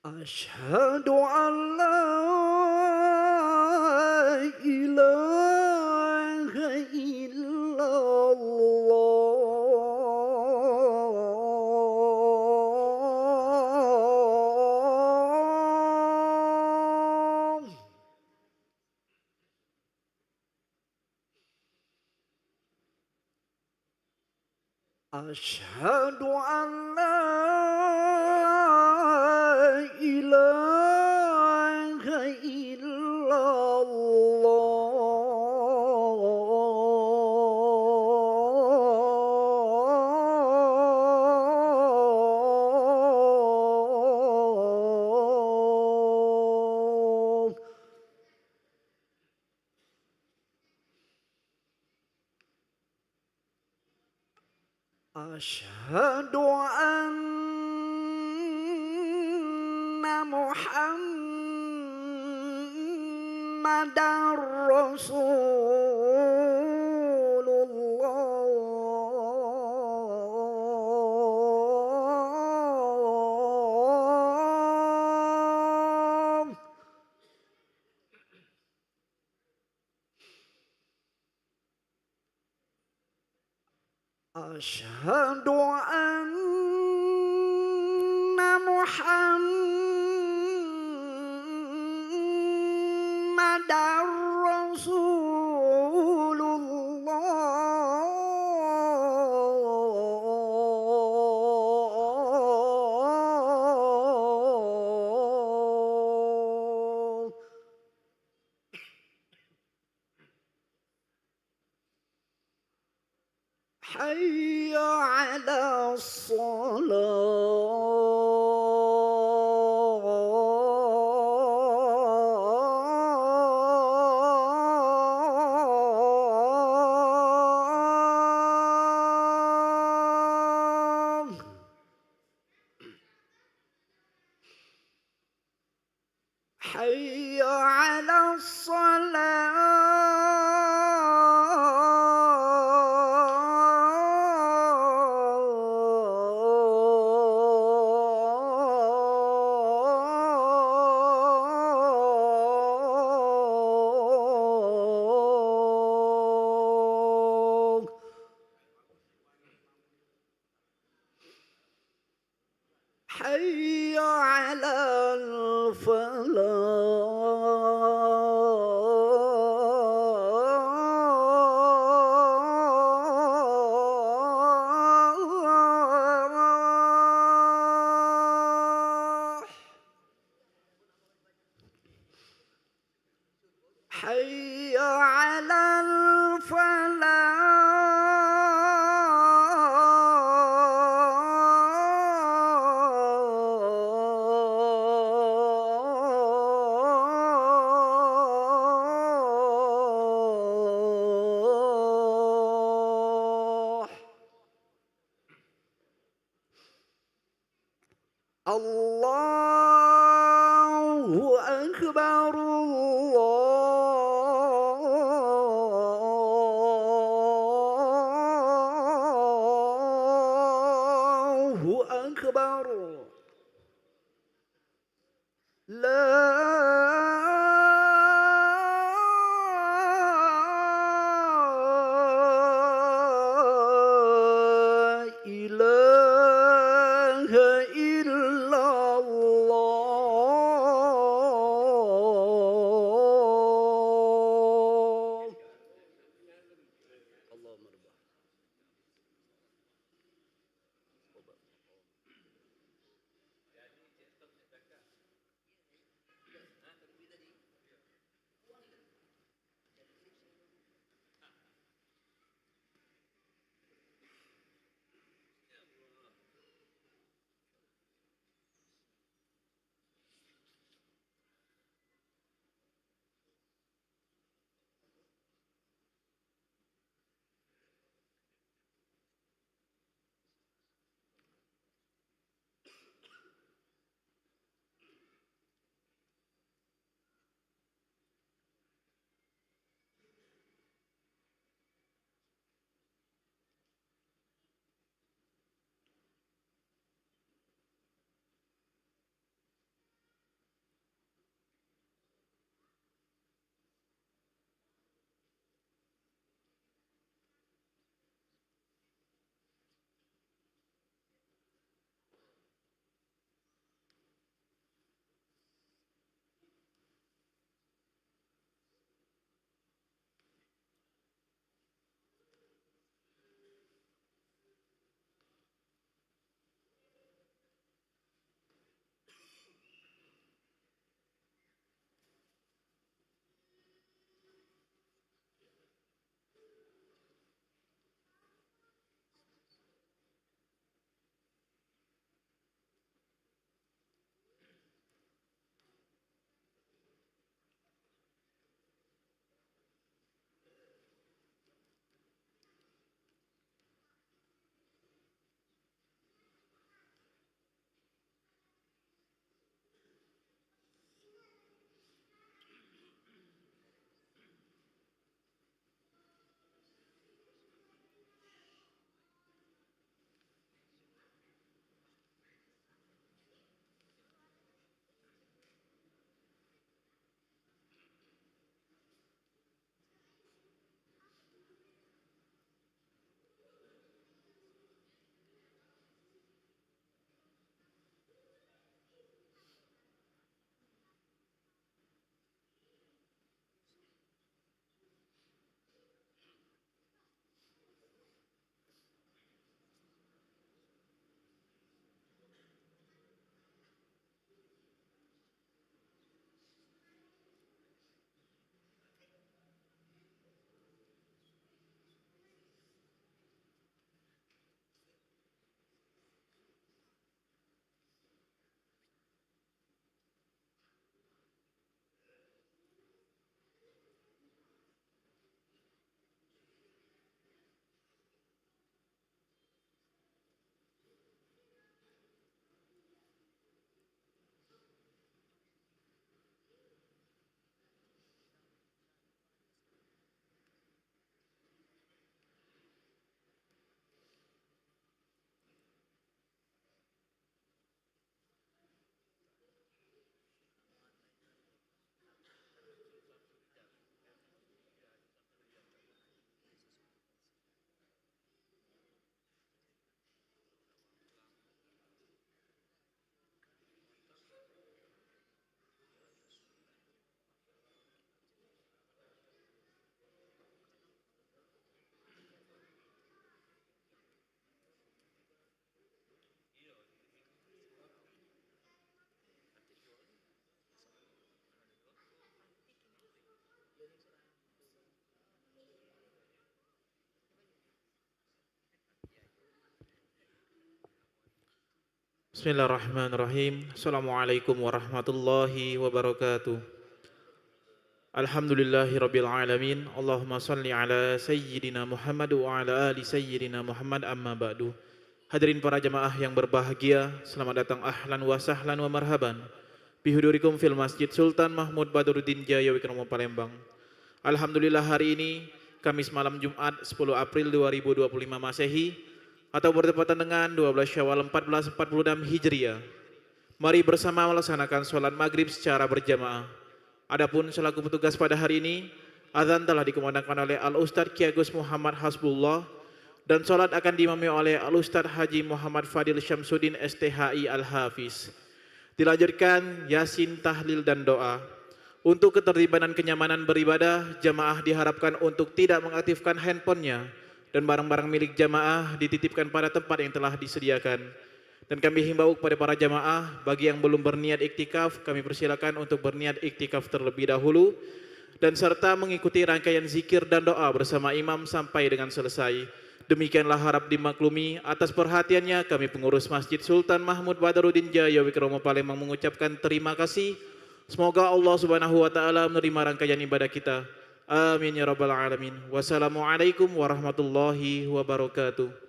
أشهد أن لا إله إلا الله. أشهد أن لا إله إلا الله. أشهد أن محمدًا رسول الله. أشهد أن محمدًا رسول الله. حي على الصلاة. حي على الصلاة. حي على الفلاح. حي على الفلاح. الله أكبر الله أكبر. لا إله إلا الله. اللهم رب. Bismillahirrahmanirrahim. Assalamualaikum warahmatullahi wabarakatuh. Alhamdulillahirabbil alamin. Allahumma shalli ala sayyidina Muhammad wa ala ali sayyidina Muhammad amma ba'du. Hadirin para jemaah yang berbahagia, selamat datang ahlan wa sahlan wa marhaban. Bihudurikum fil Masjid Sultan Mahmud Badruddin Jaya Wikromo Palembang. Alhamdulillah hari ini Kamis malam Jumat 10 April 2025 Masehi atau bertepatan dengan 12 Syawal 1446 Hijriah. Mari bersama melaksanakan sholat maghrib secara berjamaah. Adapun selaku petugas pada hari ini, azan telah dikumandangkan oleh Al-Ustadz Ki Agus Muhammad Hasbullah dan sholat akan diimami oleh Al-Ustadz Haji Muhammad Fadil Syamsuddin STHI Al-Hafiz. Dilanjutkan Yasin, Tahlil dan doa. Untuk ketertiban dan kenyamanan beribadah, jamaah diharapkan untuk tidak mengaktifkan handphonenya dan barang-barang milik jamaah dititipkan pada tempat yang telah disediakan. Dan kami himbau kepada para jamaah, bagi yang belum berniat iktikaf, kami persilakan untuk berniat iktikaf terlebih dahulu dan serta mengikuti rangkaian zikir dan doa bersama imam sampai dengan selesai. Demikianlah harap dimaklumi. Atas perhatiannya kami pengurus Masjid Sultan Mahmud Badruddin Jaya Wikromo Palembang mengucapkan terima kasih. Semoga Allah Subhanahu wa taala menerima rangkaian ibadah kita. Amin ya rabbal alamin. Wassalamualaikum warahmatullahi wabarakatuh.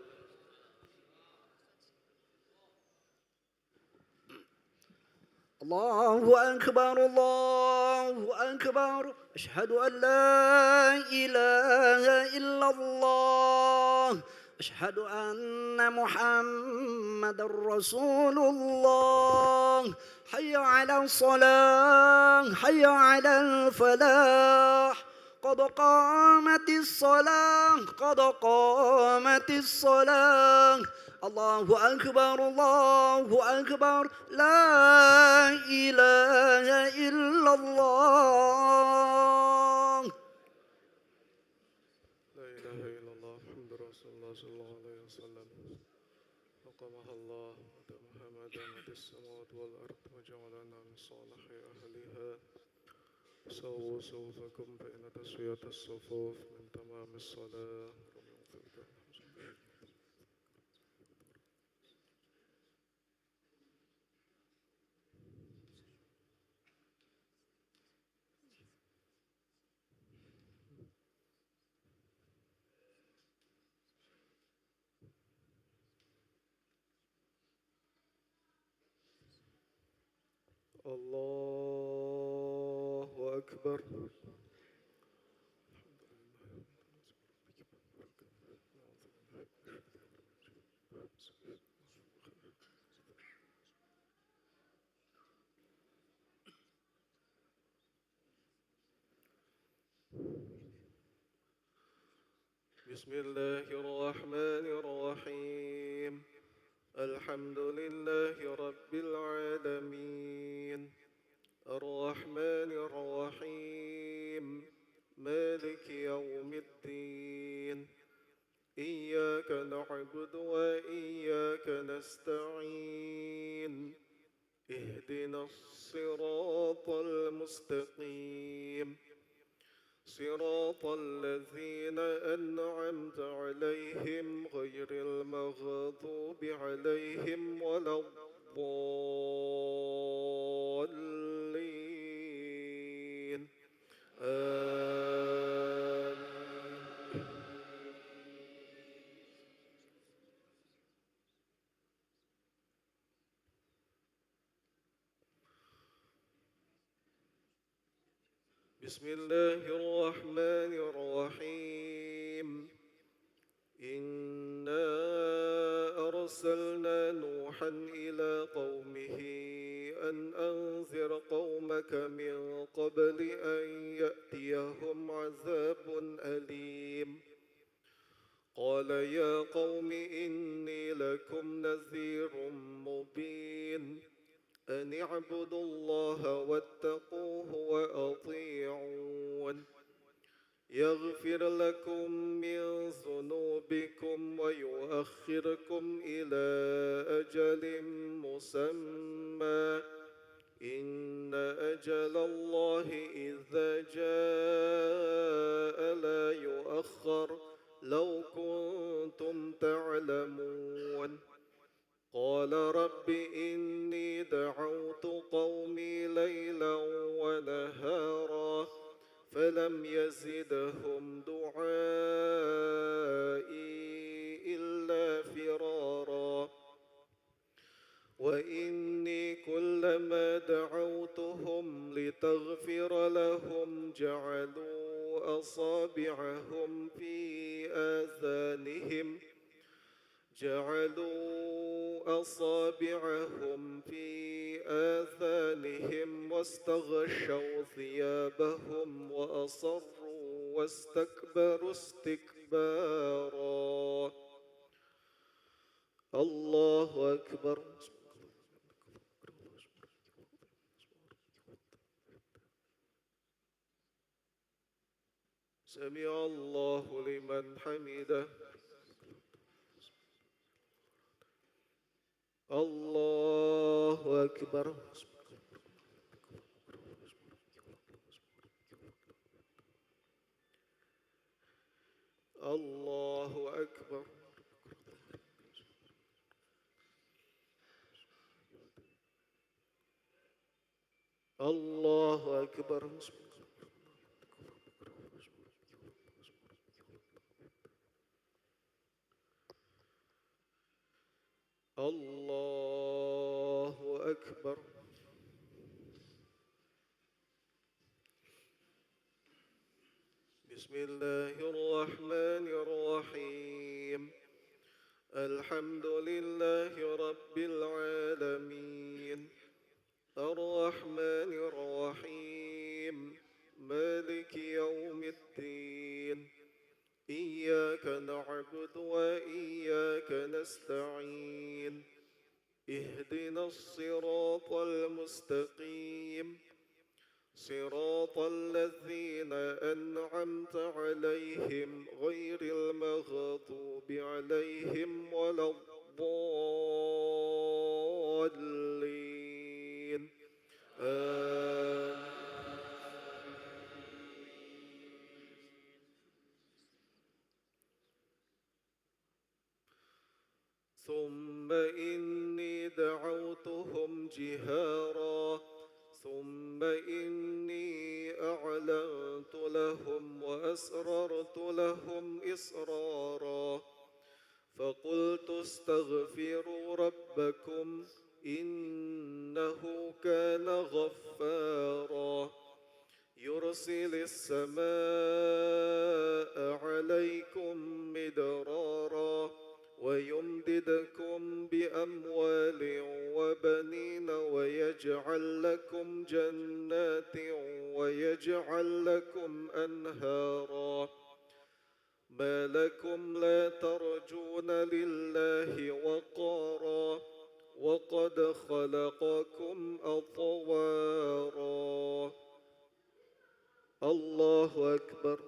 الله أكبر الله أكبر أشهد أن لا إله إلا الله أشهد أن محمد رسول الله حي على الصلاة حي على الفلاح قد قامت الصلاة قد قامت الصلاة الله أكبر الله أكبر لا إله إلا الله لا إله إلا الله محمد رسول الله صلى الله عليه وسلم أقامها الله وأتمها ما دامت السماوات والأرض وجعلنا من صالح أهلها سووا صفوفكم فإن تسوية الصفوف من تمام الصلاة الله أكبر بسم الله الرحمن الرحيم الحمد لله رب العالمين الرحمن الرحيم مالك يوم الدين إياك نعبد وإياك نستعين اهدنا الصراط المستقيم صراط الذين أنعمت عليهم غير المغضوب عليهم ولا الضالين آمين بسم الله الرحمن الرحيم إنا أرسلنا نوحا إلى قومه أن أنذر قومك من قبل أن يأتيهم عذاب أليم قال يا قوم إني لكم نذير مبين أن اعبدوا الله واتقوه وأطيعون يغفر لكم من ذنوبكم ويؤخركم إلى أجل مسمى إن أجل الله إذا جاء لا يؤخر لو كنتم تعلمون قال رب إني دعوت قومي ليلا ونهارا فلم يزدهم دعائي إلا فرارا وإني كلما دعوتهم لتغفر لهم جعلوا أصابعهم في آذانهم واستغشوا ثيابهم وأصروا واستكبروا استكبارا الله أكبر سمع الله لمن حمده الله أكبر الله أكبر الله أكبر الله أكبر بسم الله الرحمن الرحيم الحمد لله رب العالمين الرحمن الرحيم مالك يوم الدين إياك نعبد وإياك نستعين اهدنا الصراط المستقيم صراط الذين أنعمت عليهم غير المغضوب عليهم ولا الضالين ثم إني دعوتهم جهارا ثم إني أعلنت لهم وأسررت لهم إسرارا فقلت استغفروا ربكم إنه كان غفارا يرسل السماء عليكم مدرارا ويمددكم بأموال وبنين ويجعل لكم جنات ويجعل لكم أنهارا ما لكم لا ترجون لله وقارا وقد خلقكم أطوارا الله أكبر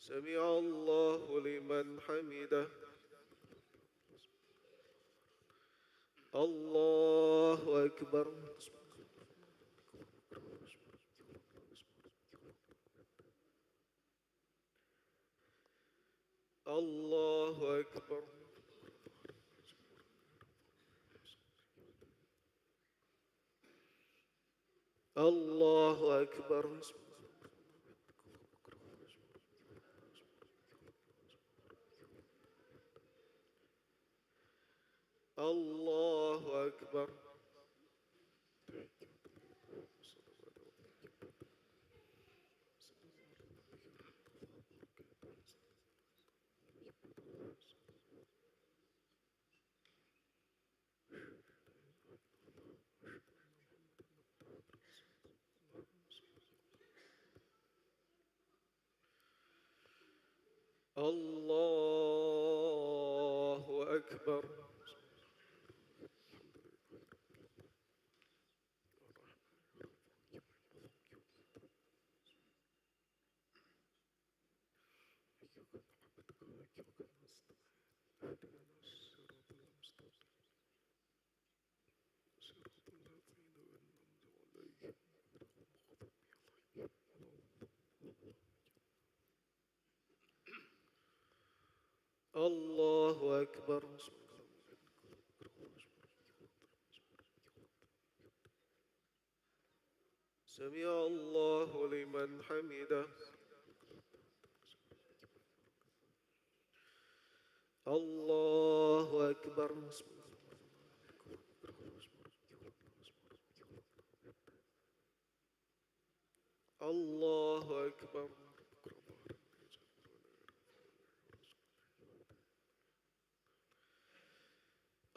سمع الله لمن حمده الله أكبر الله أكبر الله أكبر الله أكبر الله أكبر الله أكبر. سمع الله لمن حمده. الله أكبر. الله أكبر.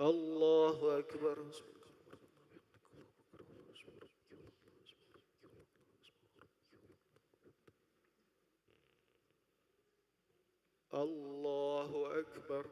الله أكبر. الله أكبر.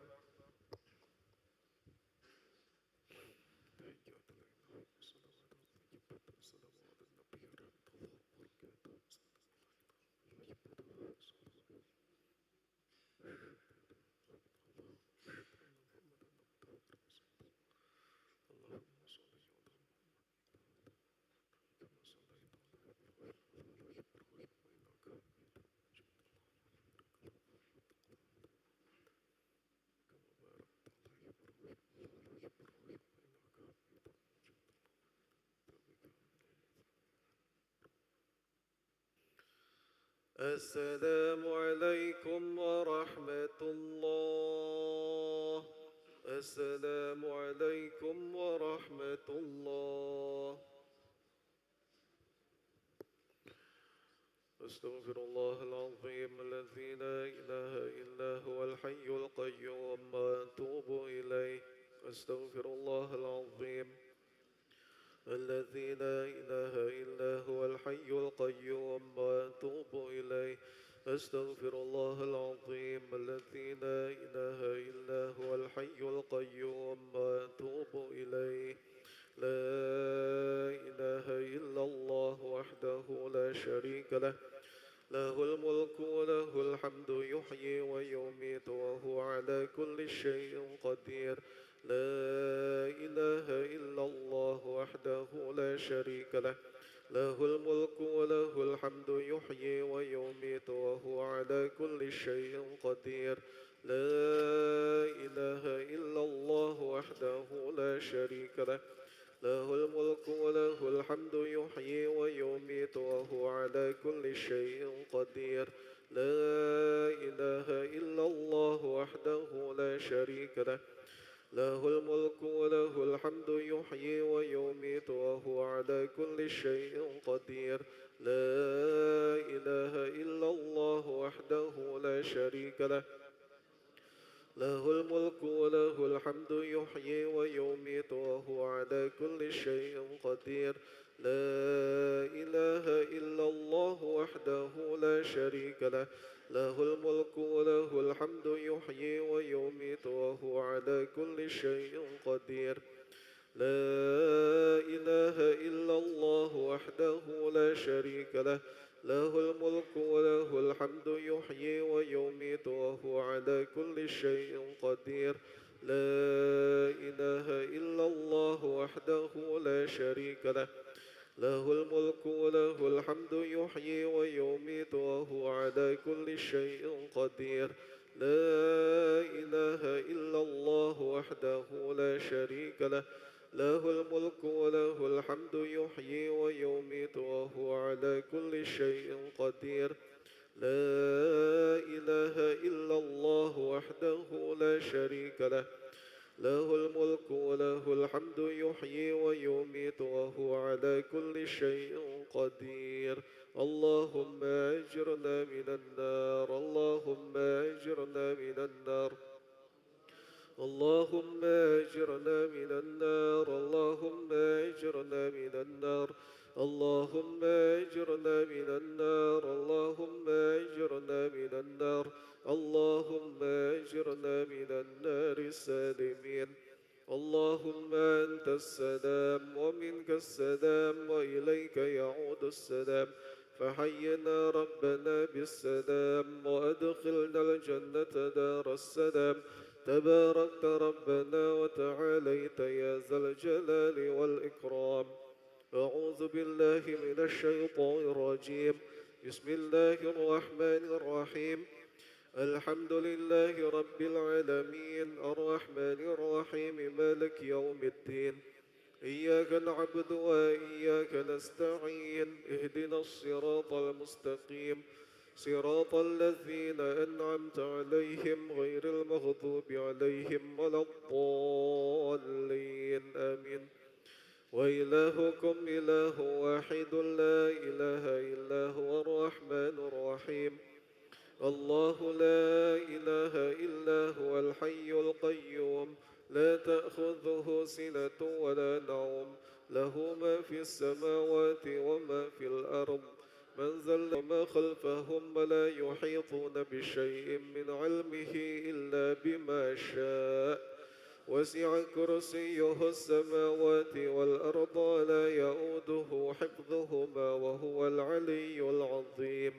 السلام عليكم ورحمة الله. السلام عليكم ورحمة الله. أستغفر الله العظيم الذي لا إله إلا هو الحي القيوم وأتوب إليه. أستغفر الله العظيم الذي لا إله إلا هو الحي القيوم وأتوب إليه. أستغفر الله العظيم الذي لا إله إلا هو الحي القيوم وأتوب إليه. لا إله إلا الله وحده لا شريك له، له الملك وله الحمد يحيي ويميت وهو على كل شيء قدير. لا إله إلا الله وحده لا شريك له، له الملك وله الحمد يحيي ويميت وهو على كل شيء قدير. لا إله إلا الله وحده لا شريك له، له الملك وله الحمد يحيي ويميت وهو على كل شيء قدير. لا إله إلا الله وحده لا شريك له، له الملك وله الحمد يحيي ويميت وهو على كل شيء قدير. لا إله إلا الله وحده لا شريك له، له الملك وله الحمد يحيي ويميت وهو على كل شيء قدير. لا إله إلا الله وحده لا شريك له، له الملك وله الحمد يحيي ويميت وهو على كل شيء قدير. لا إله إلا الله وحده لا شريك له، له الملك وله الحمد يحيي ويميت وهو على كل شيء قدير. لا إله إلا الله وحده لا شريك له، له الملك وله الحمد يحيي ويميت وهو على كل شيء قدير. لا إله إلا الله وحده لا شريك له، له الملك وله الحمد يحيي ويميت وهو على كل شيء قدير. لا إله إلا الله وحده لا شريك له، له الملك وله الحمد يحيي ويميت وهو على كل شيء قدير. اللهم أجرنا من النار، اللهم أجرنا من النار، اللهم أجرنا من النار، اللهم أجرنا من النار، اللهم أجرنا من النار، اللهم أجرنا من النار، اللهم أجرنا من النار السالمين. اللهم أنت السلام ومنك السلام وإليك يعود السلام، فحينا ربنا بالسلام وأدخلنا الجنة دار السلام. تباركت ربنا وتعاليت يا ذا الجلال والإكرام. أعوذ بالله من الشيطان الرجيم. بسم الله الرحمن الرحيم. الحمد لله رب العالمين الرحمن الرحيم مالك يوم الدين إياك نعبد وإياك نستعين اهدنا الصراط المستقيم صراط الذين أنعمت عليهم غير المغضوب عليهم ولا الضالين آمين وإلهكم إله واحد لا إله إلا هو الرحمن الرحيم الله لا إله إلا هو الحي القيوم لا تأخذه سنة ولا نوم له ما في السماوات وما في الأرض من ذا وما خلفهم ولا يحيطون بشيء من علمه إلا بما شاء وسع كرسيه السماوات والأرض لا يؤوده حفظهما وهو العلي العظيم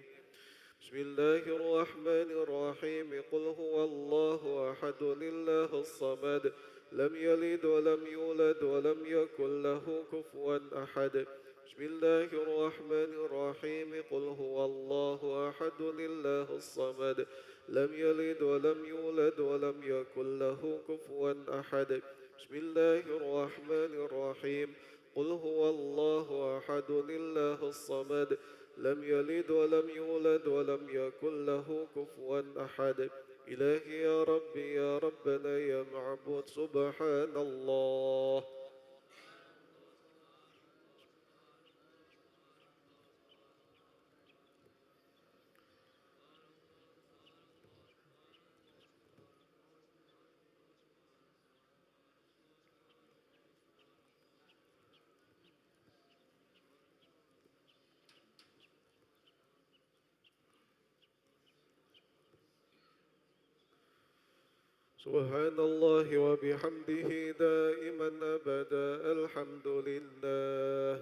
بسم الله الرحمن الرحيم قل هو الله أحد لله الصمد لم يلد ولم يولد ولم يكن له كفوا أحد بسم الله الرحمن الرحيم قل هو الله أحد لله الصمد لم يلد ولم يولد ولم يكن له كفوا أحد بسم الله الرحمن الرحيم قل هو الله أحد لله الصمد لم يلد ولم يولد ولم يكن له كفوا أحد إلهي يا ربي يا ربنا يا معبود سبحان الله سبحان الله وبحمده دائما أبدا الحمد لله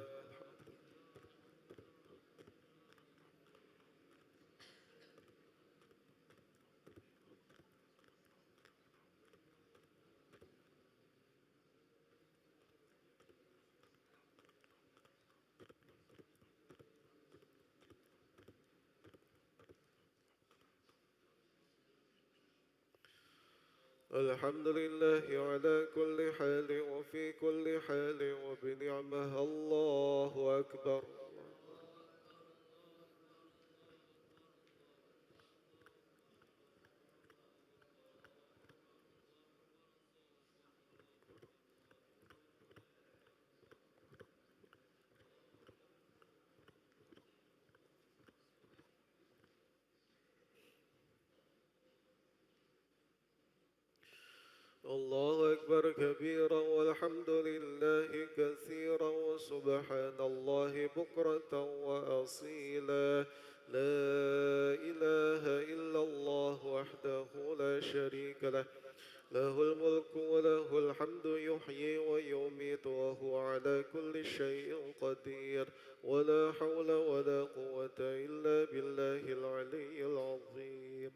الحمد لله على كل حال وفي كل حال وبنعمه الله أكبر الله أكبر كبيرا والحمد لله كثيرا وسبحان الله بكرة وأصيلا لا إله إلا الله وحده لا شريك له له الملك وله الحمد يحيي ويميت وهو على كل شيء قدير ولا حول ولا قوة إلا بالله العلي العظيم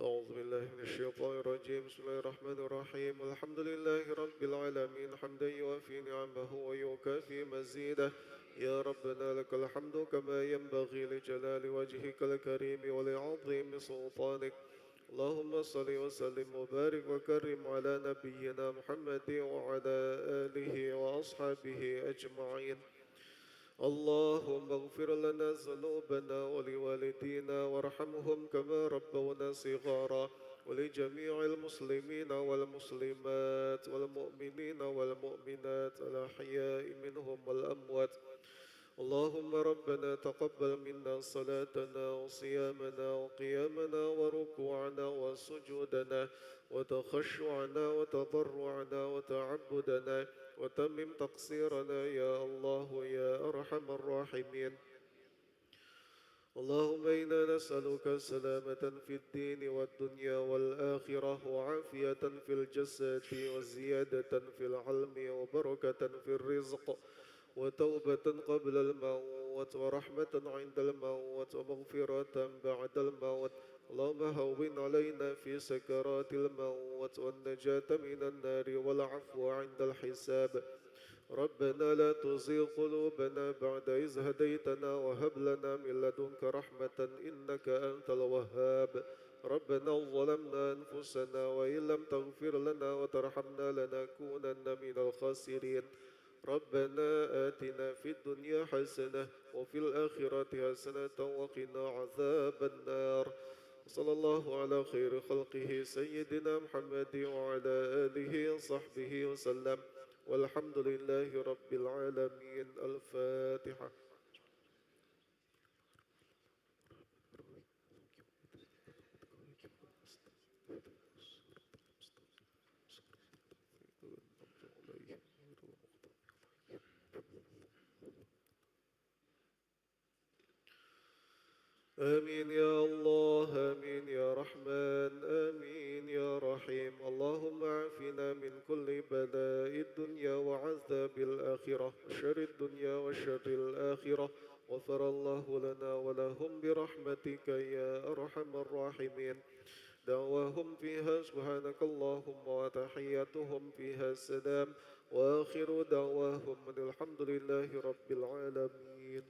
أعوذ بالله من الشيطان الرجيم بسم الله الرحمن الرحيم الحمد لله رب العالمين حمدا يوافي نعمه ويكافي مزيده يا ربنا لك الحمد كما ينبغي لجلال وجهك الكريم ولعظيم سلطانك اللهم صل وسلم وبارك وكرم على نبينا محمد وعلى آله وأصحابه أجمعين اللهم اغفر لنا ذنوبنا ولوالدينا وارحمهم كما ربونا صغارا ولجميع المسلمين والمسلمات والمؤمنين والمؤمنات الأحياء منهم والأموات اللهم ربنا تقبل منا صلاتنا وصيامنا وقيامنا وركوعنا وسجودنا وتخشعنا وتضرعنا وتعبدنا وتمم تقصيرنا يا الله يا أرحم الراحمين اللهم إنا نسألك سلامة في الدين والدنيا والآخرة وعافية في الجسد وزيادة في العلم وبركة في الرزق وتوبة قبل الموت ورحمة عند الموت ومغفرة بعد الموت اللهم هون علينا في سكرات الموت والنجاة من النار والعفو عند الحساب ربنا لا تزغ قلوبنا بعد إذ هديتنا وهب لنا من لدنك رحمة إنك أنت الوهاب ربنا ظلمنا أنفسنا وإن لم تغفر لنا وترحمنا لنكونن من الخاسرين ربنا آتنا في الدنيا حسنة وفي الآخرة حسنة وقنا عذاب النار صلى الله على خير خلقه سيدنا محمد وعلى آله وصحبه وسلم والحمد لله رب العالمين الفاتحة آمين يا الله آمين يا رحمن آمين يا رحيم اللهم عافنا من كل بلاء الدنيا وعذاب الآخرة وشر الدنيا وشر الآخرة غفر الله لنا ولهم برحمتك يا أرحم الراحمين دعواهم فيها سبحانك اللهم وتحياتهم فيها السلام وآخر دعواهم أن الحمد لله رب العالمين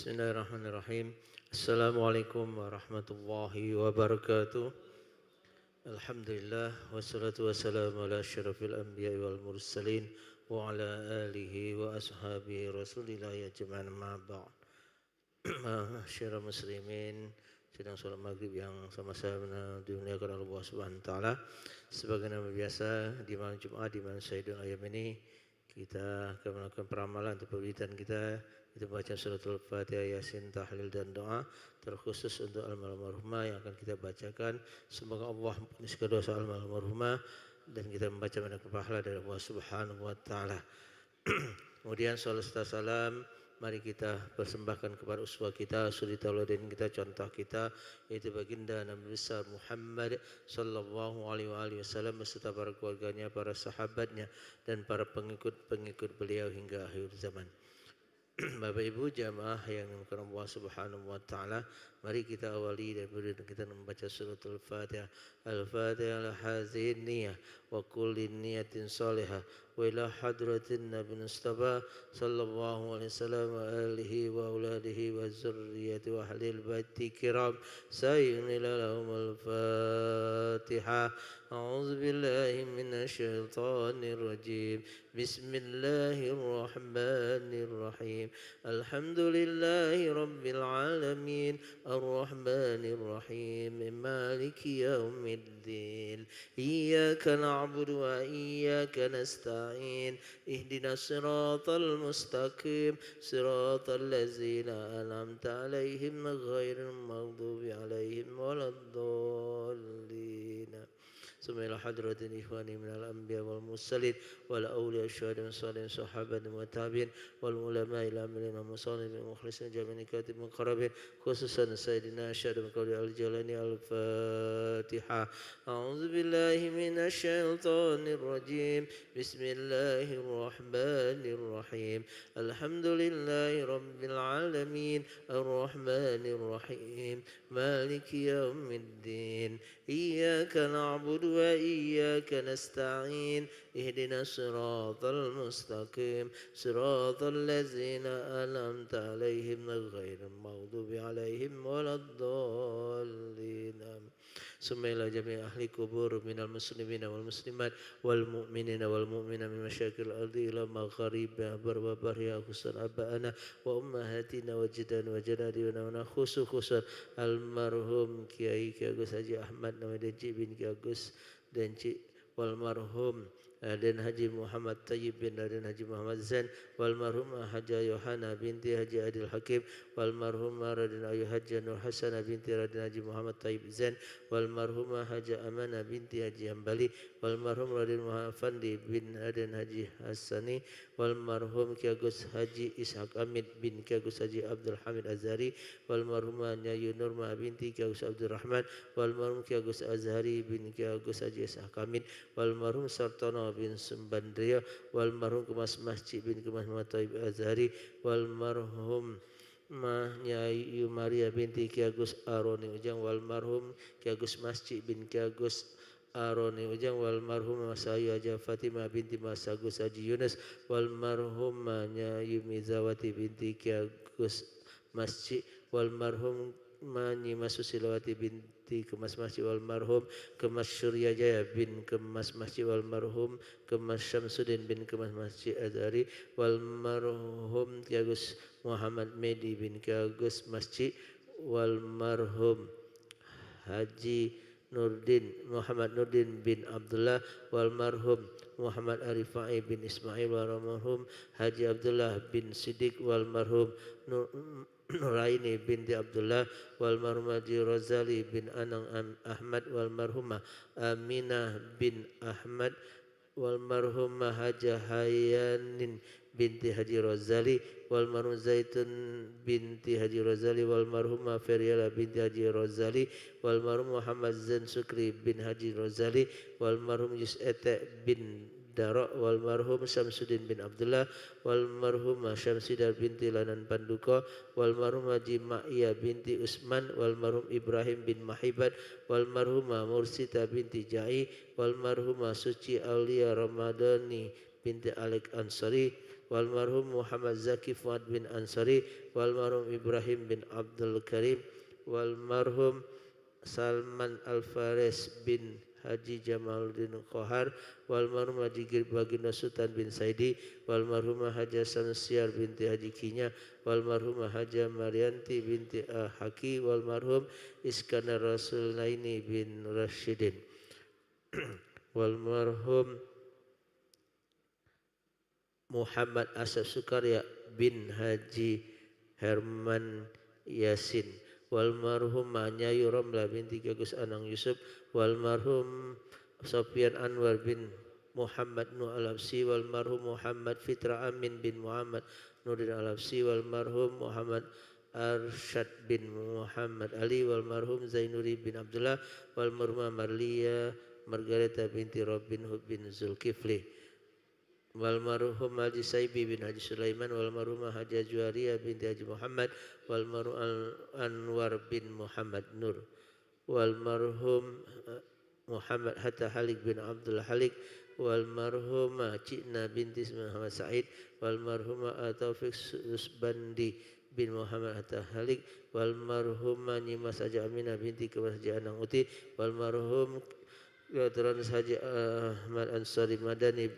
Bismillahirrahmanirrahim. Assalamualaikum warahmatullahi wabarakatuh. Alhamdulillah wassalatu wassalamu ala asyrafil anbiya'i wal mursalin wa ala alihi wa ashabihi rasulillah ya jama'an ma ba'd. Masyarakat muslimin sedang sholat maghrib yang sama-sama dimuliakan Allah Subhanahu wa taala. Sebagaimana biasa di malam Jumat di mana Sayyidul Ayam ini kita akan melakukan peramalan untuk perwitan kita. Kita baca suratul Fatihah, Yasin, tahlil dan doa terkhusus untuk almarhumah yang akan kita bacakan. Semoga Allah mengampuni segala dosa almarhumah dan kita membaca mendapat pahala dari Allah Subhanahu wa taala. Kemudian salawat serta salam mari kita persembahkan kepada uswah kita, suri tauladan kita, contoh kita yaitu baginda Nabi besar Muhammad sallallahu alaihi wasallam beserta para keluarganya, para sahabatnya dan para pengikut-pengikut beliau hingga akhir zaman. Bapak Ibu jamaah yang dimuliakan Allah Subhanahu wa taala, mari kita awali daripada kita membaca suratul Fatihah. Al-Fatihah al-hazin niyah wa kulli niyatin salihah wa ila hadratin Nabi Mustafa sallallahu alaihi wasallam wa alihi wa auladihi wa zurriyyati wa ahlil baiti kiram sayyidina lahumul Fatihah. A'udzu billahi minasy syaithanir rajim. Bismillahir rahmanir rahim. Alhamdulillahi rabbil alamin. Ar-rahmanir rahim. Maliki yaumiddin. Iyyaka na'budu wa iyyaka nasta'in. Ihdinas siratal mustaqim. Siratal ladzina an'amta 'alaihim ghairil maghdubi 'alaihim waladdallin. Sumailah hadratin ikhwani minal anbiya wal mursalin wal awliya syuhada min salihin sahabatin wa tabi'in wal ulama ila amilin wa musallin mukhlisin jami'in katib muqarrabin khususan sayyidina syahid al-qawli al-jalani al-fatihah. A'udzu billahi minasy syaithanir rajim. Bismillahirrahmanir rahim. Alhamdulillahi rabbil alamin. Ar-rahmanir rahim. Maliki yaumiddin. Iyyaka na'budu wa iyyaka nasta'in. Ihdinas siratal mustaqim. Siratal ladzina an'amta 'alaihim ghairil maghdubi 'alaihim waladdallin. Sumailah jami' ahli kubur minal muslimina wal muslimat wal mu'minina wal mu'minat min masyakil ardi ila magharibiha wa bariha khususan aba'ana wa ummahatina wa jidana wa janadina wa khususan almarhum Kiai Agus Haji Ahmad Namadi bin Ki Agus dan Cik wal marhum Raden Haji Muhammad Tayyib bin Raden Haji Muhammad Zain wal marhumah Haja Yohana binti Haji Adil Hakim wal marhumah Raden Ayu Haji Nur Hasanah binti Raden Haji Muhammad Tayyib Zain wal marhumah Haja Amanah binti Haji Hambali wal marhum Raden Muhammad Fandi bin Raden Haji Hasani wal marhum Ki Agus Haji Ishaq Hamid bin Ki Agus Haji Abdul Hamid Azhari wal marhumah Nyayu Nurma binti Ki Agus Abdul Rahman wal marhum Ki Agus Azhari bin Ki Agus Haji Ishaq Hamid wal marhum Sartono bin Sumbandria wal marhum Kemas Masjid bin Kemas Muhammad Taib Azhari wal marhum Nyai Maria binti Ki Agus Aroni Ujang wal marhum Ki Agus Masjid bin Ki Agus Aroni Ujang wal marhum Masayu Haja Fatimah binti Mas Agus Haji Yunus wal marhum Nyai Mizawati binti Ki Agus Masjid wal marhum Manyi Masusilawati binti Kemas Masjid wal marhum Kemas Surya Jaya bin Kemas Masjid wal marhum Kemas Syamsuddin bin Kemas Masjid Azhari wal marhum Ki Agus Muhammad Medi bin Ki Agus Masjid wal marhum Haji Nurdin Muhammad Nurdin bin Abdullah wal marhum Muhammad Arifai bin Ismail wal marhum Haji Abdullah bin Siddiq wal marhum Nuraini binti Abdullah wal marhum Haji Razali bin Anang Ahmad wal marhumah Aminah bin Ahmad wal marhumah Hajah Hayanin binti Haji Razali wal marhum Zaitun binti Haji Razali wal marhumah Feriala binti Haji Razali wal marhum Muhammad Zain Sukri bin Haji Razali wal marhum Yus'ete bin Darok wal marhum Syamsuddin bin Abdullah wal marhumah Syamsidah binti Lanan Panduko wal marhum Haji Ma'iyah binti Usman wal marhum Ibrahim bin Mahibat wal marhumah Mursita binti Jai wal marhumah Suci Aulia Ramadhani binti Alik Ansari wal marhum Muhammad Zaki Fuad bin Ansari, wal marhum Ibrahim bin Abdul Karim, wal marhum Salman Al-Faris bin Haji Jamaluddin Qohar, wal marhum Haji Baginda Sultan bin Saidi, wal marhumah Haja Samsiar binti Haji Kinya, wal marhumah Haja Marianti binti Haki, wal marhum Iskandar Rasul Naini bin Rashidin, wal marhum Muhammad Asad Sukarya bin Haji Herman Yasin, wal marhum Nyai Romla binti Agus Anang Yusuf, wal marhum Sofyan Anwar bin Muhammad Nur Al-Absi, wal marhum Muhammad Fitra Amin bin Muhammad Nurdin Al-Absi, wal marhum Muhammad Arsyad bin Muhammad Ali, wal marhum Zainuri bin Abdullah, wal marhum Marlia Margareta binti Robin Hood bin Zulkifli, wal marhum Haji Saibi bin Haji Sulaiman, wal marhumah Haji Juwaria binti Haji Muhammad, wal marhum Anwar bin Muhammad Nur, wal marhum Muhammad Hatta Halik bin Abdul Halik, wal marhumah Cina binti Muhammad Said, wal marhumah Taufik Susbandi bin Muhammad Hatta Halik, wal marhumah Nyimas Haji Aminah binti Kemas Haji Anang Uti, wal marhum Dr. Haji Ahmad Ansari Madani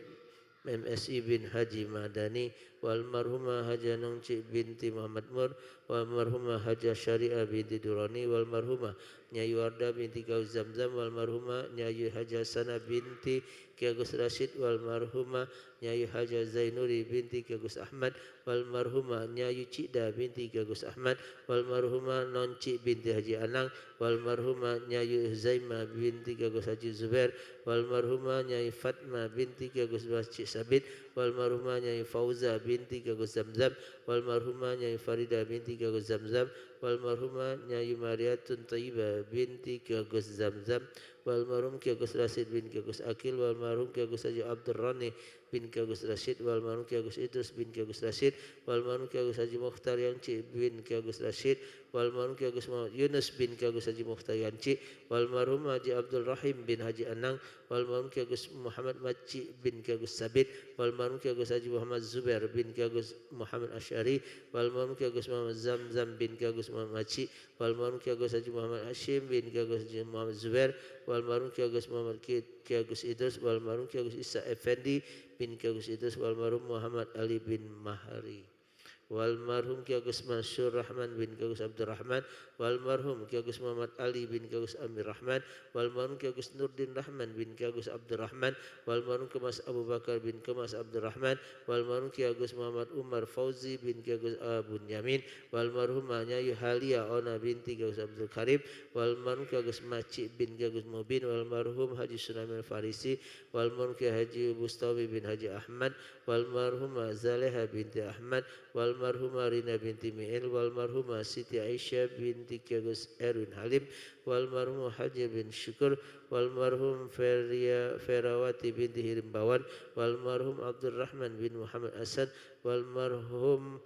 MSI bin Haji Madani, wal marhumah Haja Nongci binti Muhammad Mur, wal marhumah Haja Syariah binti Durani, wal marhumah Nyai Wardah binti Gaus Zamzam, wal marhumah Nyai Haja Sana binti Ki Agus Rashid, wal marhumah Nyai Haja Zainuri binti Ki Agus Ahmad, wal marhumah Nyai Cikda binti Ki Agus Ahmad, wal marhumah Nonci binti Haji Anang, wal marhumah Nyai Zaima binti Ki Agus Haji Zubair, wal marhumah Nyai Fatma binti Ki Agus Masjid Sabit, wal marhumah Nyai Fauza binti Ki Agus Zamzam, wal marhumah Nyai Farida binti Ki Agus Zamzam, wal marhumah Nyai Mariatun Tayyibah binti Ki Agus Zamzam, wal marhum Ki Agus Rashid bin Ki Agus Akil, wal marhum Ki Agus Haji Abdul Rani bin Ki Agus Rashid, wal marhum Ki Agus Idrus bin Ki Agus Rashid, wal marhum Ki Agus Haji Mukhtar Yanci bin Ki Agus Rashid, wal marhum Ki Agus Muhammad Yunus bin Ki Agus Haji Mukhtar Yanci, wal marhum Haji Abdul Rahim bin Haji Anang, wal marhum Ki Agus Muhammad Maci bin Ki Agus Sabit, wal marhum Ki Agus Haji Muhammad Zubair bin Ki Agus Muhammad Asyari, wal marhum Ki Agus Muhammad Zamzam bin Ki Agus Muhammad Maci, wal marhum Ki Agus Haji Muhammad Hashim bin Ki Agus Haji Muhammad Zubair, wal marhum Ki Agus Muhammad Ki Agus Idrus, wal marhum Ki Agus Isa Effendi bin Ki Agus Idrus, wal marhum Muhammad Ali bin Mahari, wal marhum Ki Agus Mansur Rahman bin Ki Agus Abdul Rahman, wal marhum Ki Agus Muhammad Ali bin Ki Agus Amir Rahman, wal marhum Ki Agus Nurdin Rahman bin Ki Agus Abdul Rahman, wal marhum Ki Mas Abu Bakar bin Ki Mas Abdul Rahman, wal marhum Ki Agus Muhammad Umar Fauzi bin Ki Agus Bunyamin, wal marhum Nyai Halia Ona binti Ki Agus Abdul Karim, wal marhum Ki Agus Maci bin Ki Agus Mubin, wal marhum Haji Sulaiman Farisi, wal marhum Ki Haji Bustawi bin Haji Ahmad, wal marhum Zaleha binti Ahmad, wal marhumah Rina binti Mi'il, wal marhumah Siti Aisyah binti Ki Agus Erwin Halim, wal marhum Haji bin Syukur, wal marhum Ferawati binti Hirimbawan, wal marhum Abdul Rahman bin Muhammad Asad, wal marhum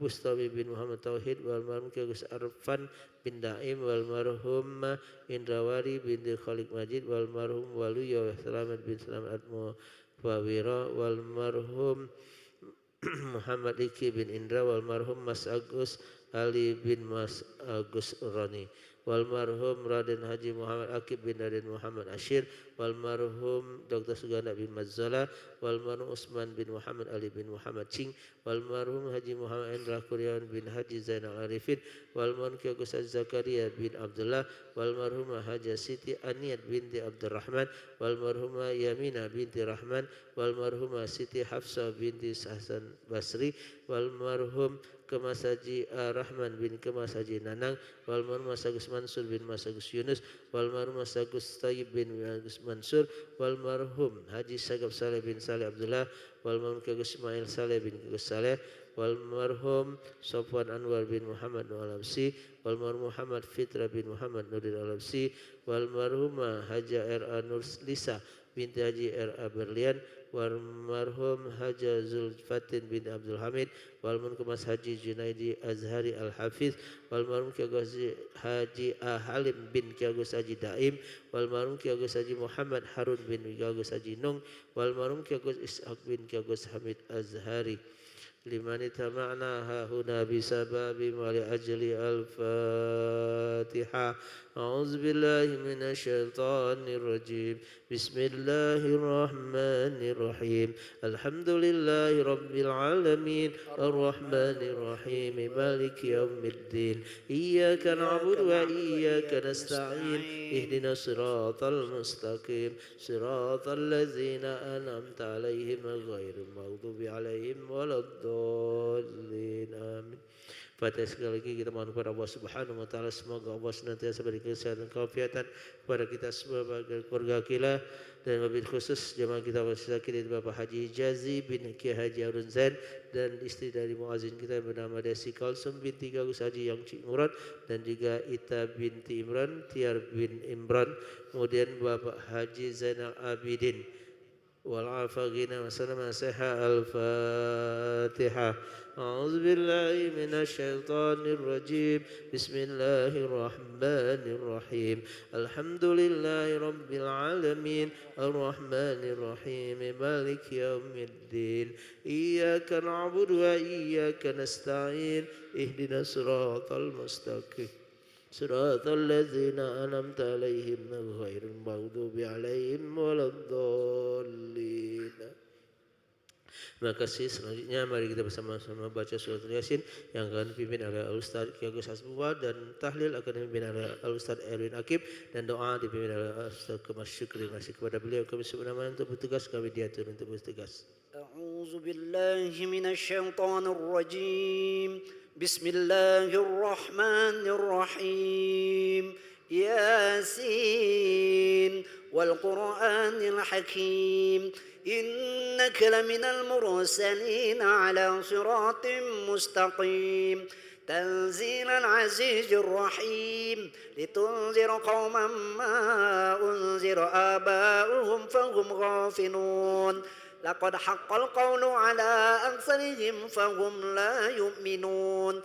Bustawi bin Muhammad Tauhid, wal marhum Ki Agus Arfan bin Daim, wal marhum Indrawari binti Khalik Majid, wal marhum Waluyo Selamat bin Selamat Atmawawira, wal marhum Muhammad Iki bin Indra, wal marhum Mas Agus Ali bin Mas Agus Rani, wal marhum Raden Haji Muhammad Akib bin Raden Muhammad Ashir, wal marhum Dr. Suganda bin Mazzala, wal marhum Usman bin Muhammad Ali bin Muhammad Cing, wal marhum Haji Muhammad Endra Kuryawan bin Haji Zainal Arifin, wal marhum Ki Agus Zakaria bin Abdullah, wal marhum Haja Siti Aniyat binti Abdurrahman, wal marhum Yamina binti Rahman, wal marhum Siti Hafsah binti Hasan Basri, wal marhum Kemas Haji Rahman bin Kemas Haji Nanang, wal marhum Mas Agus Mansur bin Mas Agus Yunus, wal marhum Mas Agus Tayyib bin Agus Mansur, wal marhum Haji Sagaf Saleh bin Saleh Abdullah, wal marhum Ki Agus Ismail Saleh bin Ki Agus Saleh, wal marhum Sofwan Anwar bin Muhammad Nur Al-Absi, wal marhum Muhammad Fitra bin Muhammad Nurdin Al-Absi, wal marhumah Haja R.A. Nur Lisa binti Haji R.A. Berlian, wal marhum Haja Zulfatin bin Abdul Hamid, wal marhum Kemas Haji Junaidi Azhari Al-Hafiz, wal marhum Ki Agus Haji A. Halim bin Ki Agus Haji Daim, wal marhum Ki Agus Haji Muhammad Harun bin Ki Agus Haji Nung, wal marhum Ki Agus Ishaq bin Ki Agus Hamid Azhari, لمن اتبعنا هنا بسبب ولأجل الفاتحة. أعوذ بالله من الشيطان الرجيم. بسم الله الرحمن الرحيم. الحمد لله رب العالمين الرحمن الرحيم مالك يوم الدين. إياك نعبد وإياك نستعين. اهدنا الصراط المستقيم صراط الذين أنعمت عليهم غير المغضوب عليهم ولا الضالين آمين. Pada sekali lagi kita mohon kepada Allah Subhanahu wa taala semoga Allah senantiasa beri kesehatan keafiatan kepada kita semua, keluarga kita, dan wabil khusus jemaah kita masih sakit Bapak Haji Jazi bin Kiai Haji Harun Zain dan istri dari muazin kita yang bernama Desi Kalsum binti Gagus Haji Yang Cik Murad dan juga Ita binti Imran, Tiar bin Imran, kemudian Bapak Haji Zainal Abidin wal afaqina wa salama seha al-fatihah. أعوذ بالله من الشيطان الرجيم. بسم الله الرحمن الرحيم. الحمد لله رب العالمين الرحمن الرحيم مالك يوم الدين. إياك نعبد وإياك نستعين. اهدنا الصراط المستقيم صراط الذين أنعمت عليهم غير المغضوب عليهم ولا الضالين. Terima kasih. Selanjutnya mari kita bersama-sama baca surat Yasin yang akan dipimpin oleh Al-Ustaz Kiai Agus Hasbullah dan tahlil akan dipimpin oleh Al-Ustaz Erwin Akib dan doa dipimpin oleh Al-Ustaz Kemas Syukri. Terima kasih kepada beliau. Kami sebenarnya untuk bertugas, kami diatur untuk bertugas. A'udzu billahi minasyaitonir rajim. Bismillahirrahmanirrahim. Yasin wal Qur'anil Hakim. إنك لمن المرسلين على صراط مستقيم تنزيل العزيز الرحيم لتنذر قوما ما أنذر آباؤهم فهم غافلون لقد حق القول على أكثرهم فهم لا يؤمنون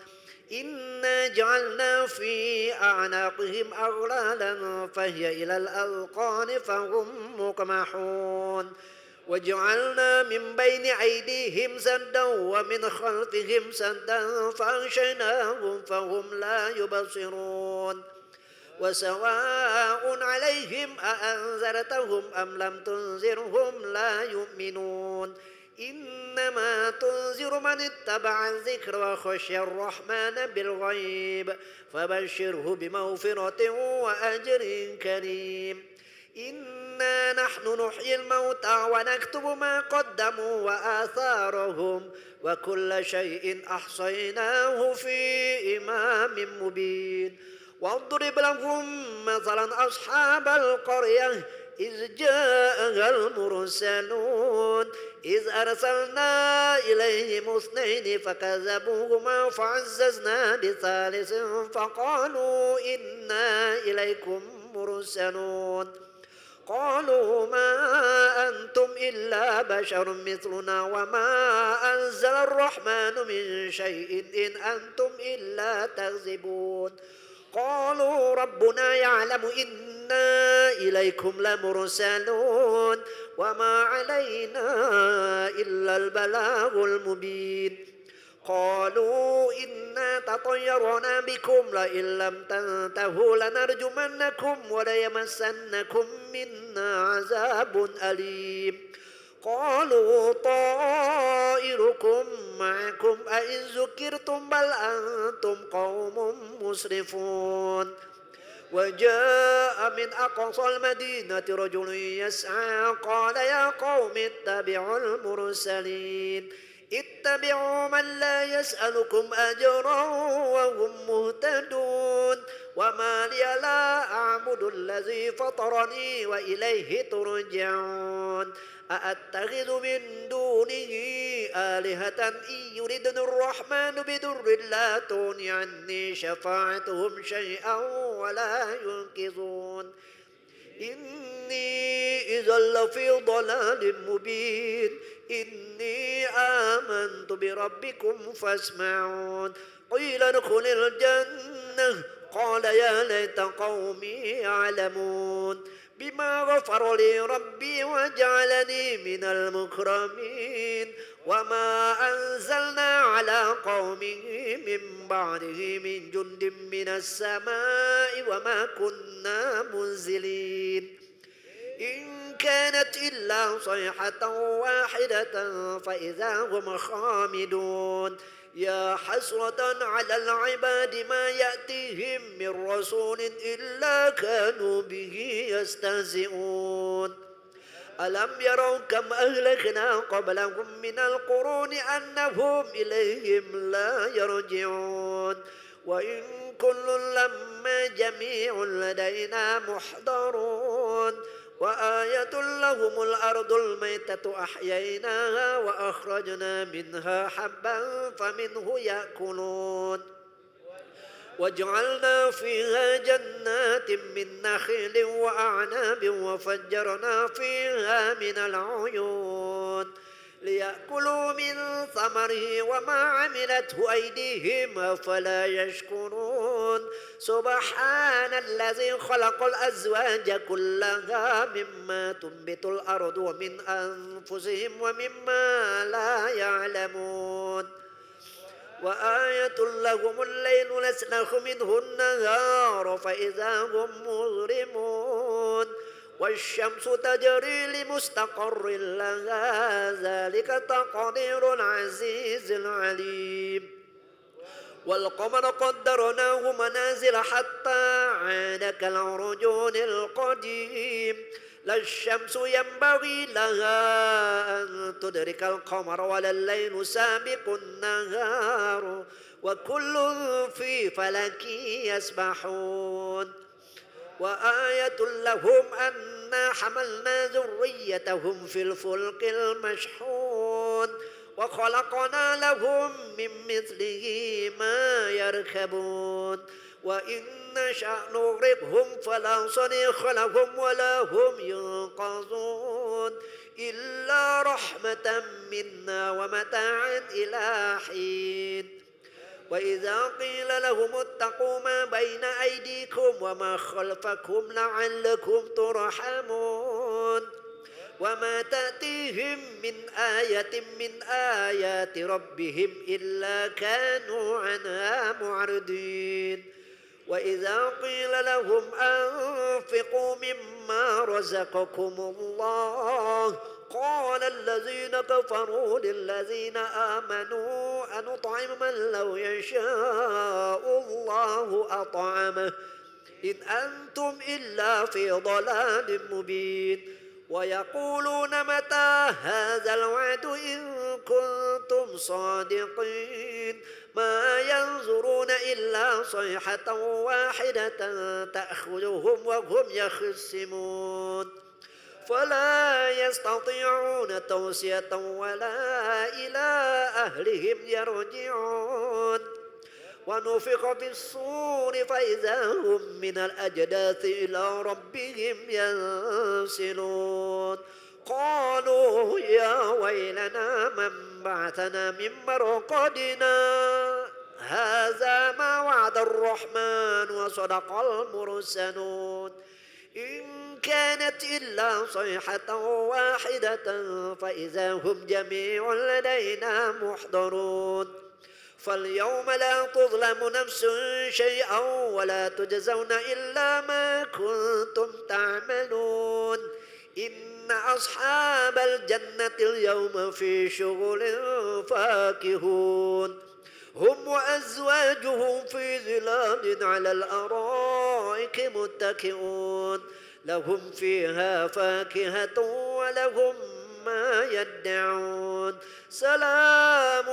إنا جعلنا في أعناقهم أغلالا فهي إلى الأذقان فهم مقمحون وجعلنا من بين أيديهم سدا ومن خلفهم سدا فأغشيناهم فهم لا يبصرون وسواء عليهم أأنذرتهم أم لم تنذرهم لا يؤمنون إنما تنذر من اتبع الذكر وخشي الرحمن بالغيب فبشره بمغفرة وأجر كريم إنا نحن نحيي الموتى ونكتب ما قدموا وآثارهم وكل شيء أحصيناه في إمام مبين واضرب لهم مثلا أصحاب القرية إذ جاءها المرسلون إذ أرسلنا إليهم اثنين فكذبوهما فعززنا بثالث فقالوا إنا إليكم مرسلون قالوا ما أنتم إلا بشر مثلنا وما أنزل الرحمن من شيء إن أنتم إلا تكذبون قالوا ربنا يعلم إنا إليكم لمرسلون وما علينا إلا البلاغ المبين قالوا إنا تطيرنا بكم لئن لم تنتهوا لنرجمنكم وليمسنكم منا عذاب أليم قالوا طائركم معكم أئن ذكرتم بل أنتم قوم مسرفون وجاء من أقصى المدينة رجل يسعى قال يا قوم اتبعوا المرسلين اتبعوا من لا يسألكم أجرا وهم مهتدون وما لي لا أعبد الذي فطرني وإليه ترجعون أأتخذ من دونه آلهة إن يردن الرحمن بضر لا تغن عني شفاعتهم شيئا ولا ينقذون إني إذا لفي ضلال مبين إني آمنت بربكم فاسمعون قيل ادخل الجنة قال يا ليت قومي يعلمون بما غفر لي ربي وجعلني من المكرمين وما أنزلنا على قومه من بعده من جند من السماء وما كنا منزلين إن كانت إلا صيحة واحدة فإذا هم خامدون يا حسرة على العباد ما يأتيهم من رسول إلا كانوا به يستهزئون ألم يروا كم أهلكنا قبلهم من القرون أنهم إليهم لا يرجعون وإن كل لما جميع لدينا محضرون وآية لهم الأرض الميتة أحييناها وأخرجنا منها حبا فمنه يأكلون وجعلنا فيها جنات من نخيل وأعناب وفجرنا فيها من العيون ليأكلوا من ثمره وما عملته أيديهم أفلا يشكرون سبحان الذي خلق الأزواج كلها مما تنبت الأرض ومن أنفسهم ومما لا يعلمون وآية لهم الليل نسلخ منه النهار فإذا هم مظلمون والشمس تجري لمستقر لها ذلك تقدير العزيز العليم والقمر قدرناه منازل حتى عاد كالعرجون القديم لا الشمس ينبغي لها أن تدرك القمر ولا الليل سابق النهار وكل في فلك يسبحون وآية لهم أنا حملنا ذريتهم في الفلك المشحون وخلقنا لهم من مثله ما يركبون وإن نشأ نغرقهم فلا صريخ لهم ولا هم ينقذون إلا رحمة منا ومتاعا إلى حين وإذا قيل لهم اتقوا ما بين أيديكم وما خلفكم لعلكم ترحمون وما تأتيهم من آية من آيات ربهم إلا كانوا عنها معرضين وإذا قيل لهم أنفقوا مما رزقكم الله قال الذين كفروا للذين آمنوا أنطعم من لو يشاء الله أطعمه إن أنتم إلا في ضلال مبين ويقولون متى هذا الوعد إن كنتم صادقين ما ينظرون إلا صيحة واحدة تأخذهم وهم يخصمون فلا يستطيعون توصية ولا إلى أهلهم يرجعون ونفخ في الصور فإذا هم من الأجداث إلى ربهم ينسلون قالوا يا ويلنا من بعثنا من مرقدنا هذا ما وعد الرحمن وصدق المرسلون إن كانت إلا صيحة واحدة فإذا هم جميع لدينا محضرون فاليوم لا تظلم نفس شيئا ولا تجزون إلا ما كنتم تعملون إن أصحاب الجنة اليوم في شغل فاكهون هم وأزواجهم في ظلال على الأرائك متكئون لهم فيها فاكهة ولهم ما يدعون سلام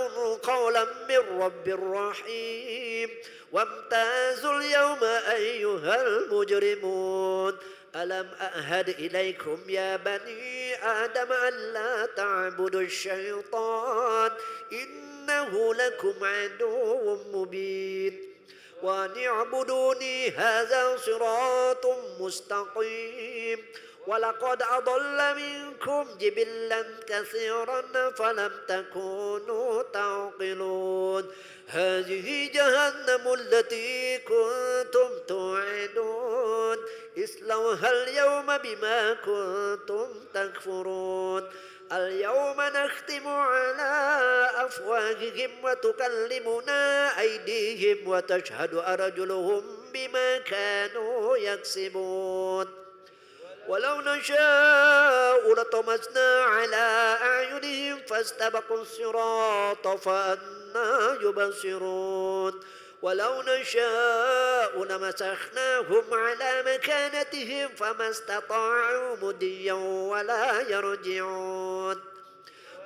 قولا من رب رحيم وامتازوا اليوم أيها المجرمون ألم أعهد إليكم يا بني آدم ألا تعبدوا الشيطان إنه لكم عدو مبين وأن اعبدوني هذا صراط مستقيم ولقد أضل منكم جبلا كثيرا فلم تكونوا تعقلون هذه جهنم التي كنتم توعدون اصلوها اليوم بما كنتم تكفرون اليوم نختم على أفواههم وتكلمنا أيديهم وتشهد أرجلهم بما كانوا يكسبون ولو نشاء لطمسنا على أعينهم فاستبقوا الصراط فأنى يبصرون ولو نشاء لمسخناهم على مكانتهم فما استطاعوا مديا ولا يرجعون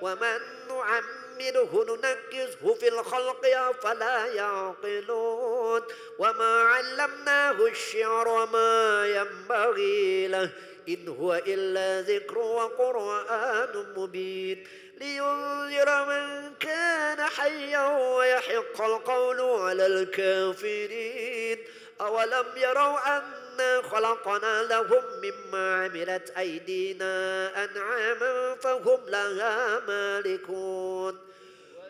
ومن نعمره ننكسه في الخلق أفلا يعقلون وما علمناه الشعر وما ينبغي له إن هو إلا ذكر وقرآن مبين لينذر من كان حيا ويحق القول على الكافرين أولم يروا أنا خلقنا لهم مما عملت أيدينا أنعاما فهم لها مالكون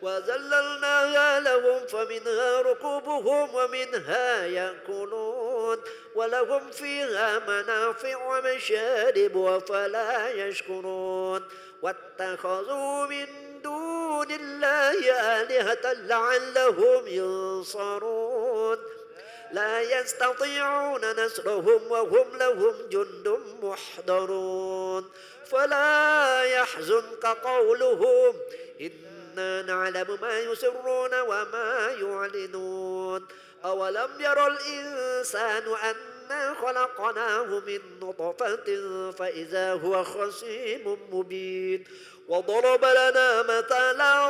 وذللناها لهم فمنها ركوبهم ومنها يأكلون ولهم فيها منافع ومشارب وفلا يشكرون واتخذوا من دون الله آلهة لعلهم ينصرون لا يستطيعون نصرهم وهم لهم جند محضرون فلا يحزنك قولهم إنا نعلم ما يسرون وما يعلنون أولم ير الإنسان أنا خلقناه من نطفة فإذا هو خصيم مبين وضرب لنا مثلا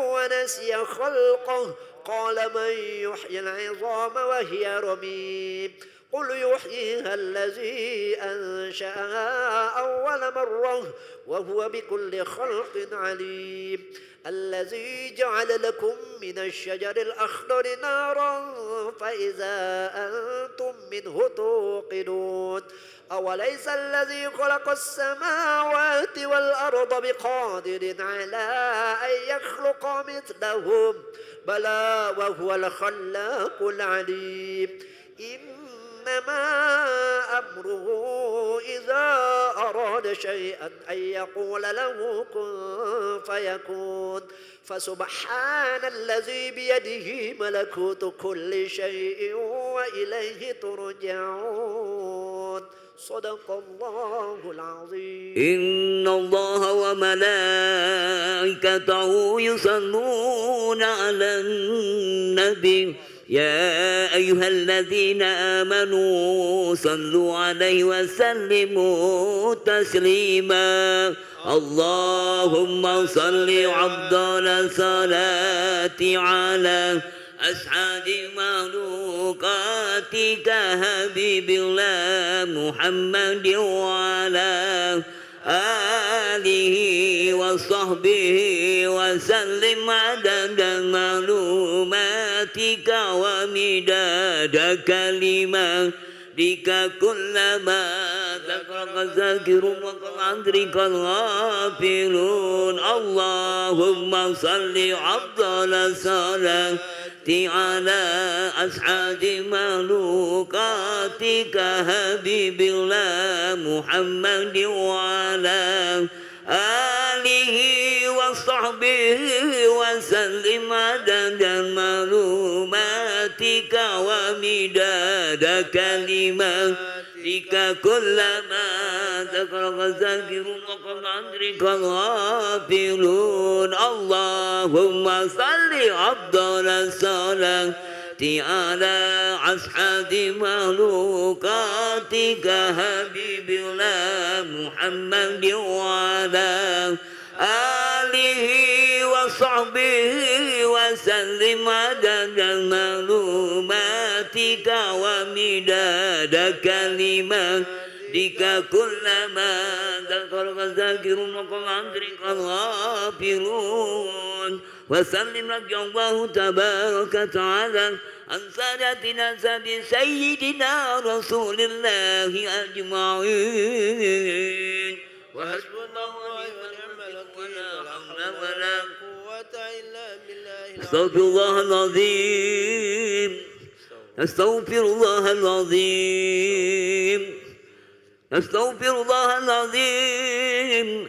ونسي خلقه قال من يحيي العظام وهي رميم قل يحييها الذي أنشأها أول مرة وهو بكل خلق عليم الذي جعل لكم من الشجر الأخضر نارا فإذا أنتم منه توقدون أوليس الذي خلق السماوات والأرض بقادر على أن يخلق مثلهم بلى وهو الخلاق العليم إنما أمره إذا أراد شيئا أن يقول له كن فيكون فسبحان الذي بيده ملكوت كل شيء وإليه ترجعون صدق الله العظيم. إن الله وملائكته يصلون على النبي يا أيها الذين آمنوا صلوا عليه وسلموا تسليما اللهم صل أفضل صلاة على أسعد مخلوقاتك حبيب الله محمد وعلى آله وصحبه وسلم عدد معلوماتك ومداد كلماتك كلما ذكرك ذاكرون وعن ذكرك الغافلون اللهم صل أفضل صلاة على أسعد مخلوقاتك حبيب الله محمد وعلى آله وصحبه وسلم عدد معلوماتك ومداد كلماتك كلما ذكرك الذاكرون وقل عن ذكرك الغافلون اللهم صل أفضل الصلاة على أسعد مخلوقاتك حبيب الله محمد وعلى آله وصحبه وسلم عدد معلوماتك ومداد كلماتك كلما ذكرك الذاكرون وقل عن ذكرك الغافلون وسلم لك الله تبارك وتعالى عن سادتنا سيدنا رسول الله أجمعين وحسبنا الله ونعم الوكيل ولا حول ولا قوة إلا بالله أستغفر الله العظيم أستغفر الله العظيم أستغفر الله العظيم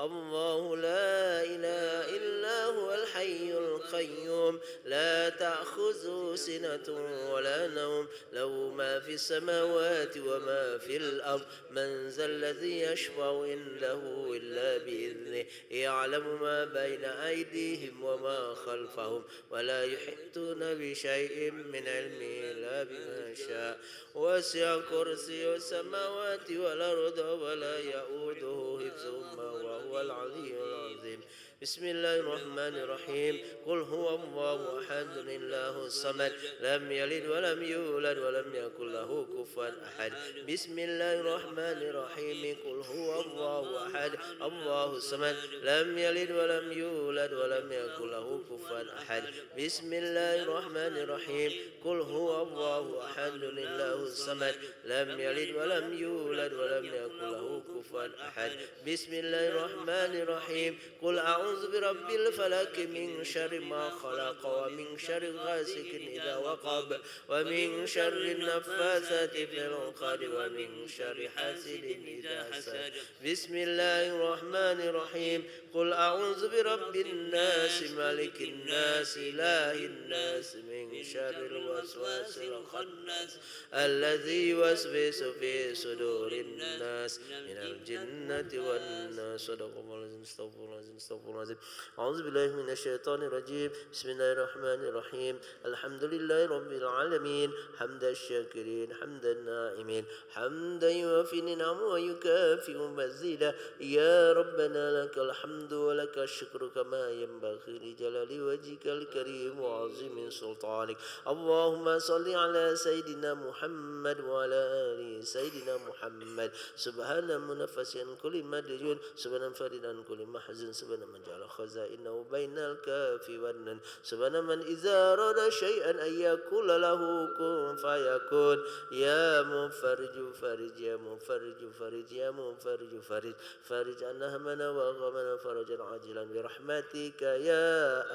الله لا إله إلا هو الحي القيوم لا تأخذه سنة ولا نوم له ما في السماوات وما في الأرض من ذا الذي يشفع عنده إلا بإذنه يعلم ما بين أيديهم وما خلفهم ولا يحيطون بشيء من علمه إلا بما شاء وسع كرسي السماوات والأرض ولا يؤوده حفظهما وهو العلي العظيم بسم الله الرحمن الرحيم قل هو الله أحد الله الصمد لم يلد ولم يولد ولم يكن له كفوا أحد بسم الله الرحمن الرحيم قل هو الله أحد الله الصمد لم يلد ولم يولد ولم يكن له كفوا أحد بسم الله الرحمن الرحيم قل هو الله أحد الله الصمد لم يلد ولم يولد ولم يكن له كفوا أحد بسم الله الرحمن الرحيم قل أعوذ برب الفلك من شر ما خلق ومن شر غاسق إذا وقب ومن شر النفاثات في العقد ومن شر حاسد إذا حسد بسم الله الرحمن الرحيم قل أعوذ برب الناس ملك الناس إله الناس من شر الوسواس الخناس الذي يوسوس في صدور الناس من الجنة والناس صدق الله العظيم استغفر الله العظيم استغفر الله العظيم أعوذ بالله من الشيطان الرجيم بسم الله الرحمن الرحيم الحمد لله رب العالمين حمد الشاكرين حمد النائمين حمدا يوافي نعمه ويكافئ مزيدا يا ربنا لك الحمد ولك الشكر كما ينبغي لجلال وجهك الكريم وعظيم سلطانك اللهم صل على سيدنا محمد وعلى آل سيدنا محمد سبحان منفس عن كل مدجون سبحان فرد عن كل محزن سبحان من جعل خزائنه بين الكاف والنون سبحان من إذا أراد شيئا أن يقول له كن فيكون يا مفرج فرج يا مفرج فرج يا مفرج فرج فرج عن همنا وغمنا فرجا عاجلا برحمتك يا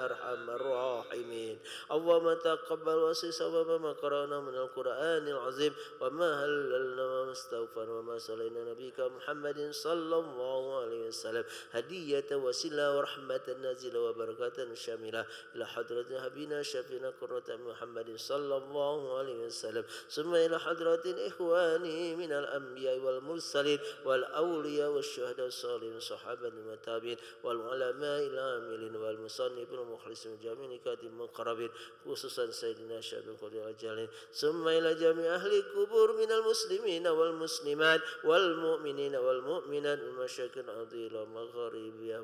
أرحم الراحمين اللهم تقبل وصيص وما قرأنا من القرآن العظيم وما هللنا وما استغفر وما صلينا نبيك محمد صلى الله عليه وسلم هدية وسيلة ورحمة نازلة وبركة شاملة إلى حضرة حبينا شفينا قرة محمد صلى الله عليه وسلم ثم إلى حضرة إخواني من الأنبياء والمرسلين والأولياء والشهداء والصالحين والصحابة والتابعين والعلماء العاملين والمصنفين والمخلصين جميع كاتب المقربين خصوصا سيدنا شاب القدير الجليل ثم إلى جميع أهل القبور من المسلمين والمسلمات والمؤمنين والمؤمنات المشاكل العظيمة والمغاربية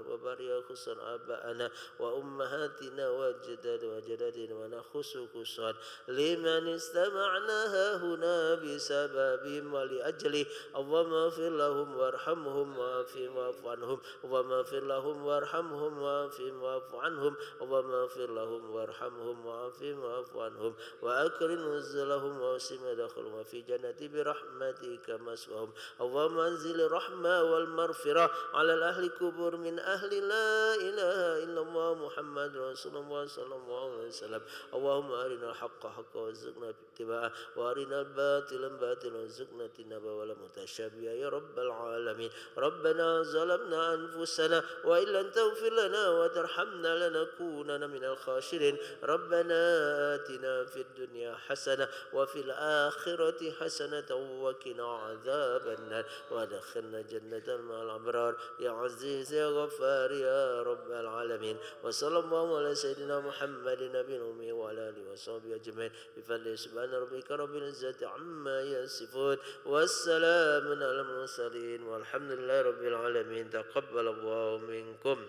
والبرية خصوصا آباءنا وأمهاتنا وجدادنا ونخص خصوصا لمن استمعنا هنا بسببهم ولأجله اللهم اغفر لهم وارحمهم وعافهم واعف عنهم اللهم اغفر لهم وارحمهم وعافهم واعف عنهم اللهم اغفر لهم وارحمهم وعافهم واعف عنهم وأكرم نزلهم ووسع مدخلهم في جنة برحمتك مسواهم اللهم انزل الرحمة والمغفرة على الأهل الكبر من أهل لا إله إلا الله محمد رسول الله صلى الله عليه وسلم اللهم أرنا الحق حقا وارزقنا اتباعه وأرنا الباطل باطلا وارزقنا اجتنابه ولا متشابه يا رب العالمين ربنا ظلمنا أنفسنا وإن لم تغفر لنا وترحمنا لنكونن من الخاسرين ربنا آتنا في الدنيا حسنة وفي الآخرة حسنة وقنا عذاب النار وادخلنا جنة مع الأبرار يا عزيز يا غفار يا رب العالمين وصلى الله على سيدنا محمد نبي الأمي وعلى آله وصحبه أجمعين بفضل سبحان ربك رب العزة عما يصفون والسلام على المرسلين والحمد لله رب العالمين تقبل الله منكم.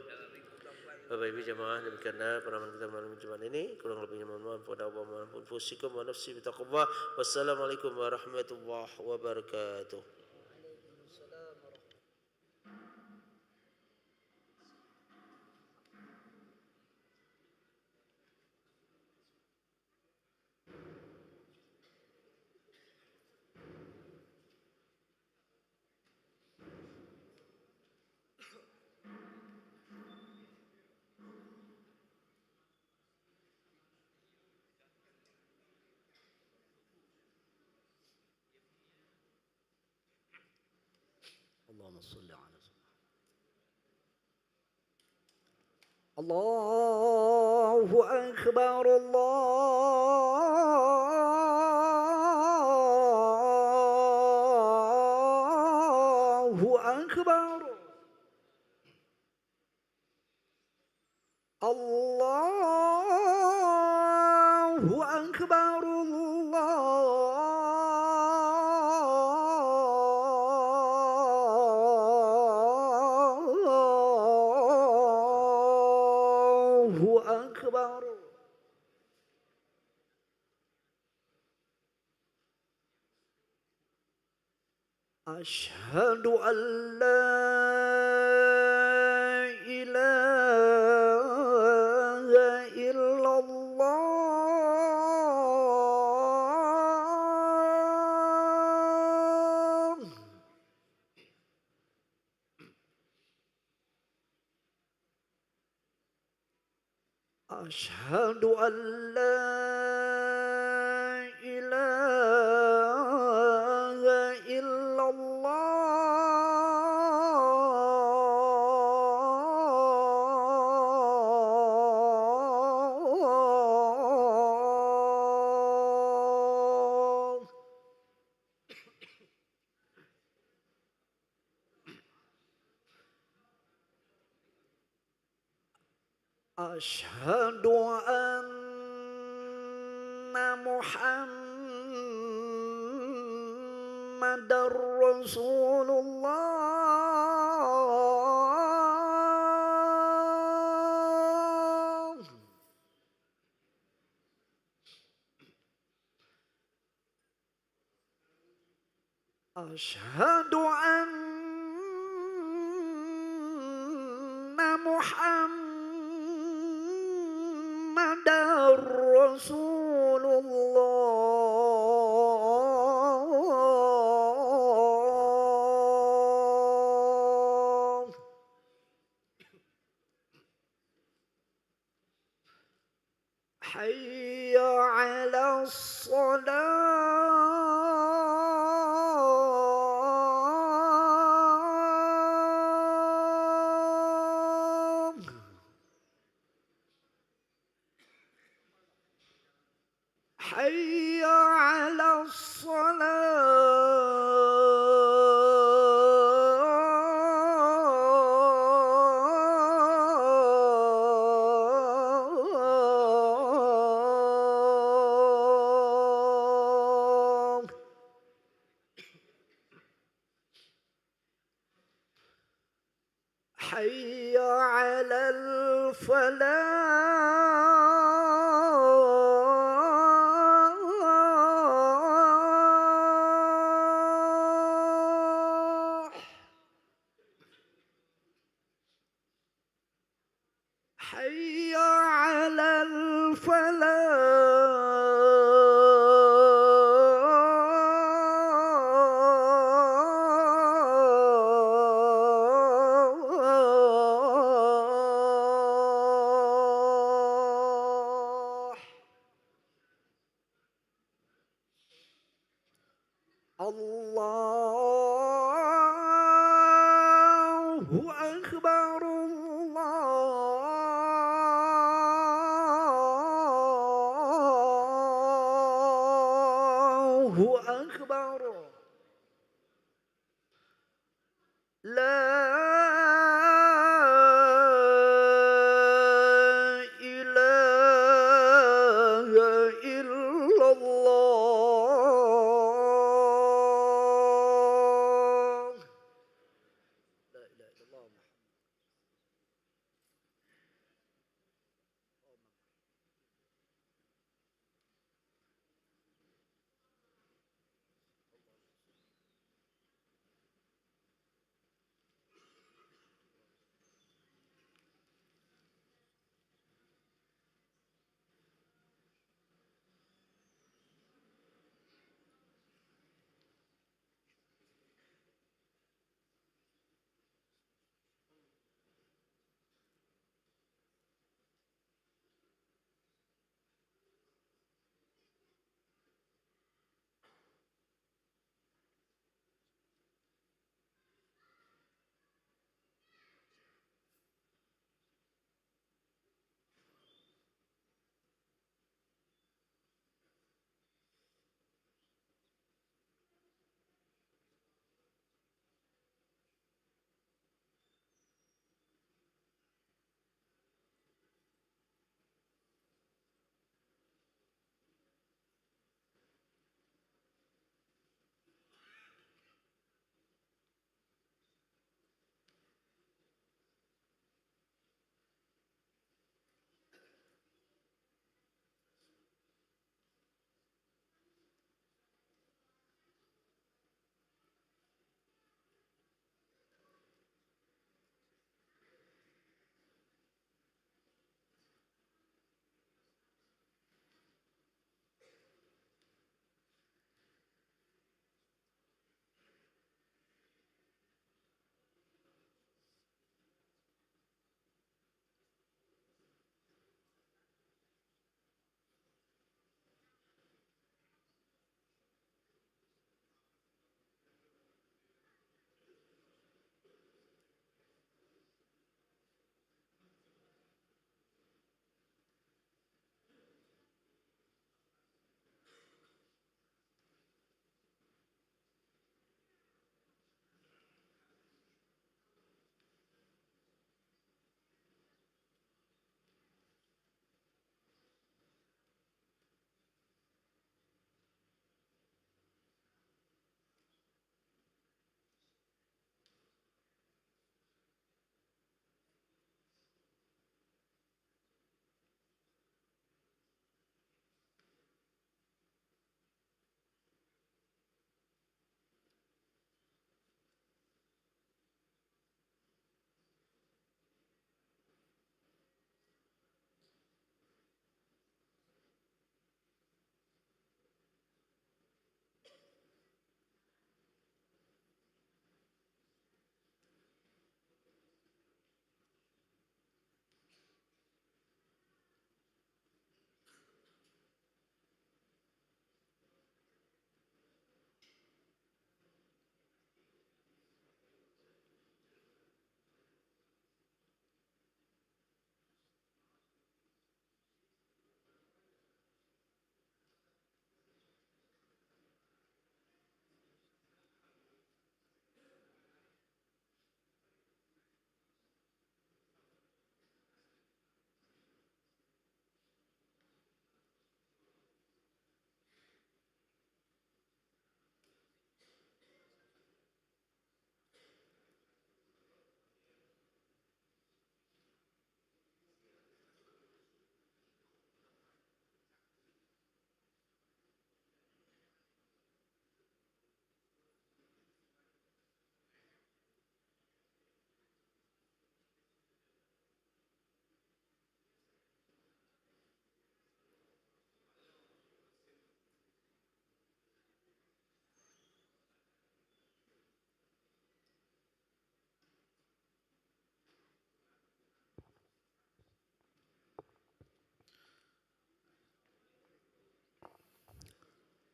Bapak Ibu jamaah, demikianlah penampilan kita malam Jumat ini. Kurang lebihnya mohon maaf pada Allah maupun fusikum wa nafsi bitaqwa. Wassalamualaikum warahmatullahi wabarakatuh. اللهم صل على سيدنا الله أكبر الله أكبر الله أكبر الله أكبر أشهد أن لا إله إلا الله أشهد أن لا إله إلا الله أشهد أن محمد رسول الله أشهد أن محمد رسول الله حي على الصلاة حي على الصلاة حي على الفلاح حي على الفلاح الله أكبر الله أكبر لا إله إلا الله لا إله إلا الله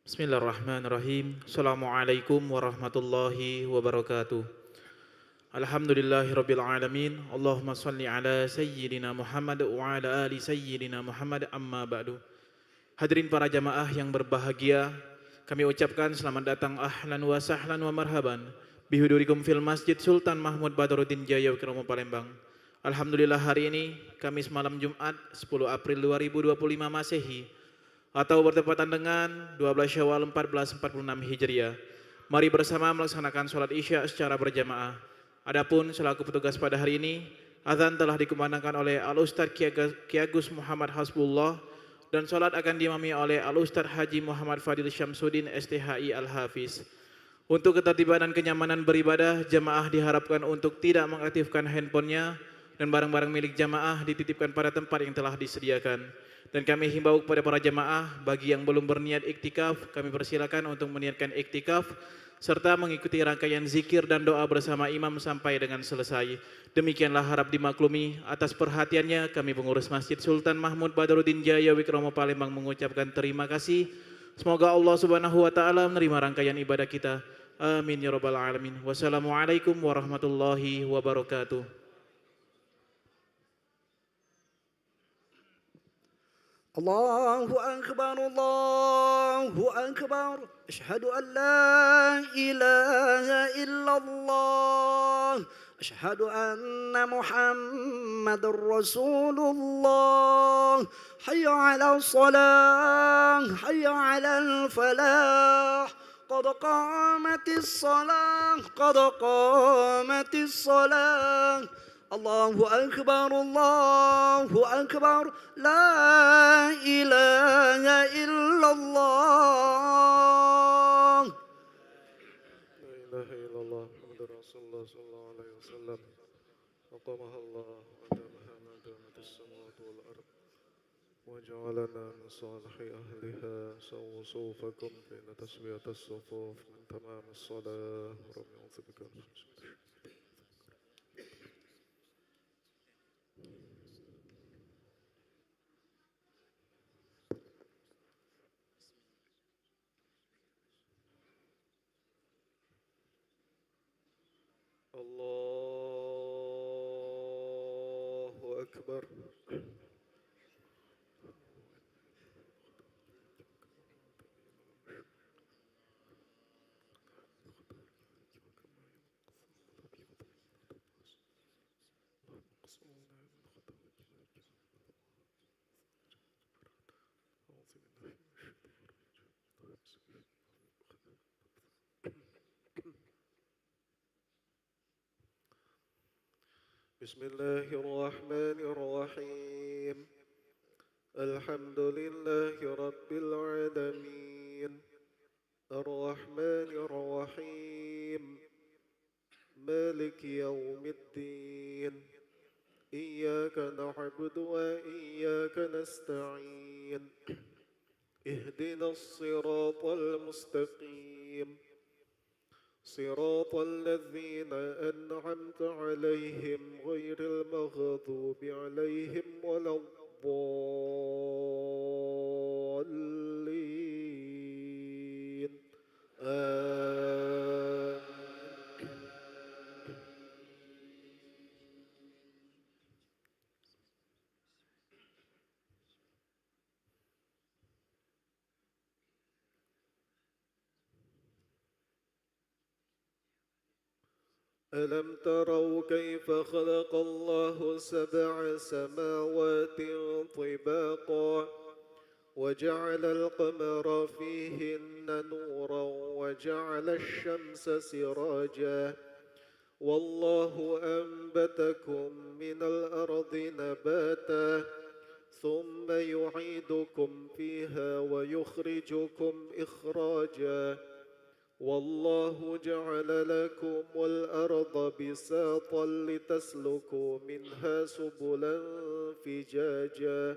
Bismillahirrahmanirrahim. Assalamualaikum warahmatullahi wabarakatuh. Alhamdulillahirabbil alamin. Allahumma shalli ala sayyidina Muhammad wa ala ali sayyidina Muhammad amma ba'du. Hadirin para jamaah yang berbahagia, kami ucapkan selamat datang ahlan wa sahlan wa marhaban bihudurikum fil Masjid Sultan Mahmud Badruddin Jaya Wikromo Palembang. Alhamdulillah hari ini Kamis malam Jumat 10 April 2025 Masehi atau bertepatan dengan 12 Syawal 1446 Hijriah. Mari bersama melaksanakan sholat Isya secara berjamaah. Adapun selaku petugas pada hari ini, azan telah dikumandangkan oleh Al-Ustadz Ki Agus Muhammad Hasbullah dan sholat akan diimami oleh Al-Ustadz Haji Muhammad Fadil Syamsuddin STHI Al-Hafiz. Untuk ketertiban dan kenyamanan beribadah, jamaah diharapkan untuk tidak mengaktifkan handphonenya dan barang-barang milik jamaah dititipkan pada tempat yang telah disediakan. Dan kami himbau kepada para jamaah, bagi yang belum berniat iktikaf, kami persilakan untuk meniatkan iktikaf serta mengikuti rangkaian zikir dan doa bersama imam sampai dengan selesai. Demikianlah harap dimaklumi. Atas perhatiannya kami pengurus Masjid Sultan Mahmud Badruddin Jaya Wikromo Palembang mengucapkan terima kasih. Semoga Allah Subhanahu wa taala menerima rangkaian ibadah kita. Amin ya rabbal alamin. Wassalamualaikum warahmatullahi wabarakatuh. الله أكبر الله أكبر أشهد أن لا إله إلا الله أشهد أن محمد رسول الله حي على الصلاة حي على الفلاح قد قامت الصلاة قد قامت الصلاة الله أكبر لا إله إلا الله لا إله إلا الله محمد رسول الله صلى الله عليه وسلم أقامها الله وأدامها ما دامت السماوات والأرض وجعلنا من صالح أهلها سووا صوفكم فإن تسوية الصفوف من تمام الصلاة رب أعوذ بك من الشيطان. الله أكبر بسم الله الرحمن الرحيم الحمد لله رب العالمين الرحمن الرحيم مالك يوم الدين إياك نعبد وإياك نستعين اهدنا الصراط المستقيم صراط الذين أنعمت عليهم غير المغضوب عليهم ولا الضالين آمين. ألم تروا كيف خلق الله سبع سماوات طباقا وجعل القمر فيهن نورا وجعل الشمس سراجا والله أنبتكم من الأرض نباتا ثم يعيدكم فيها ويخرجكم إخراجا والله جعل لكم الأرض بساطا لتسلكوا منها سبلا فجاجا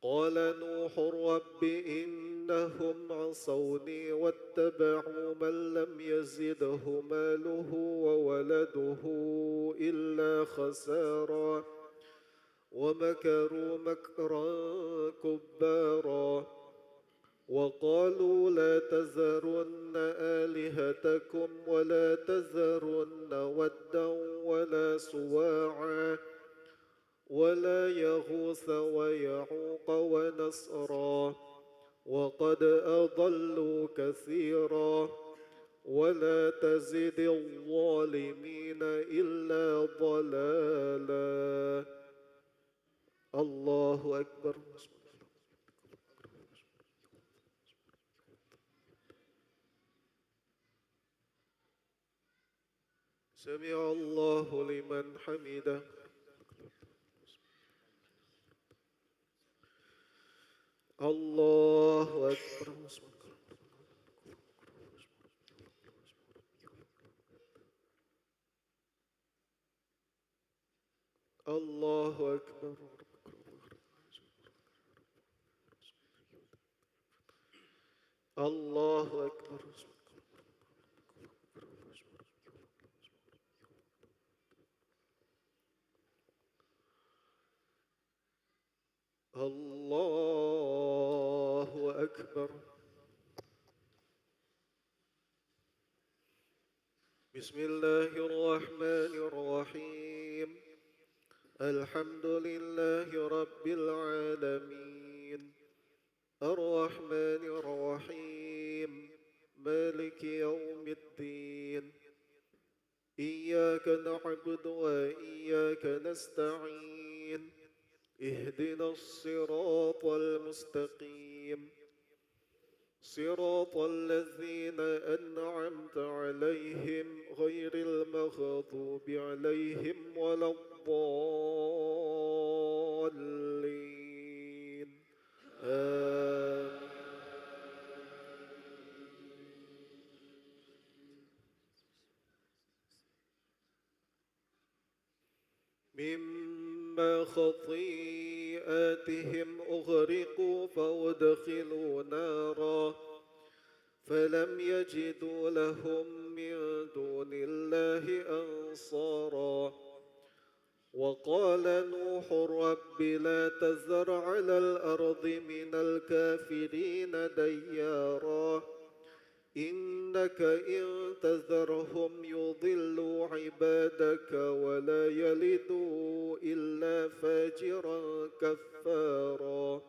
قال نوح رب إنهم عصوني واتبعوا من لم يزده ماله وولده إلا خسارا ومكروا مكرا كبارا وقالوا مسرا وقد أضلوا كثيرا ولا تزد الظالمين إلا ضلالا. الله أكبر. سمع الله لمن حمده. الله أكبر. الله أكبر. الله أكبر. الله أكبر. بسم الله الرحمن الرحيم. الحمد لله رب العالمين الرحمن الرحيم مالك يوم الدين إياك نعبد وإياك نستعين اهدنا الصراط المستقيم صراط الذين أنعمت عليهم غير المغضوب عليهم ولا الضالين آمين. مما خطيئاتهم أغرقوا فأدخلوا نارا فلم يجدوا لهم من دون الله أنصارا. وقال نوح رب لا تذر على الأرض من الكافرين ديارا إنك إن تذرهم يضلوا عبادك ولا يلدوا إلا فاجرا كفارا.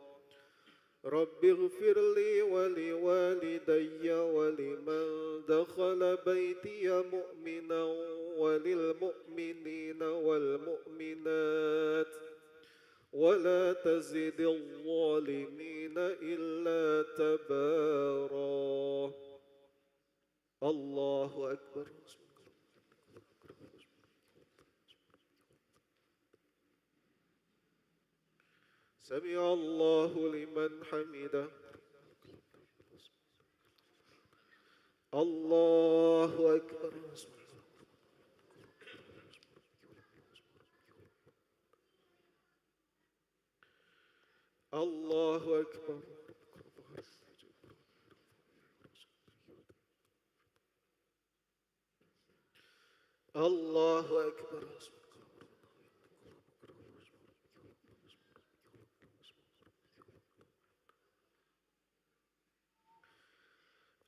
رب اغفر لي ولوالدي ولمن دخل بيتي مؤمنا وللمؤمنين والمؤمنات ولا تزد الظالمين إلا تبارا. الله أكبر. سمع الله لمن حمده. الله أكبر. الله أكبر. الله أكبر.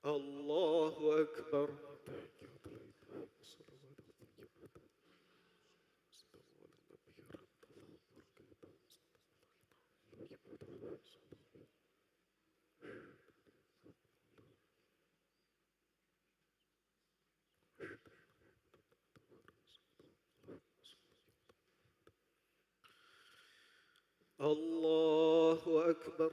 الله أكبر. الله أكبر.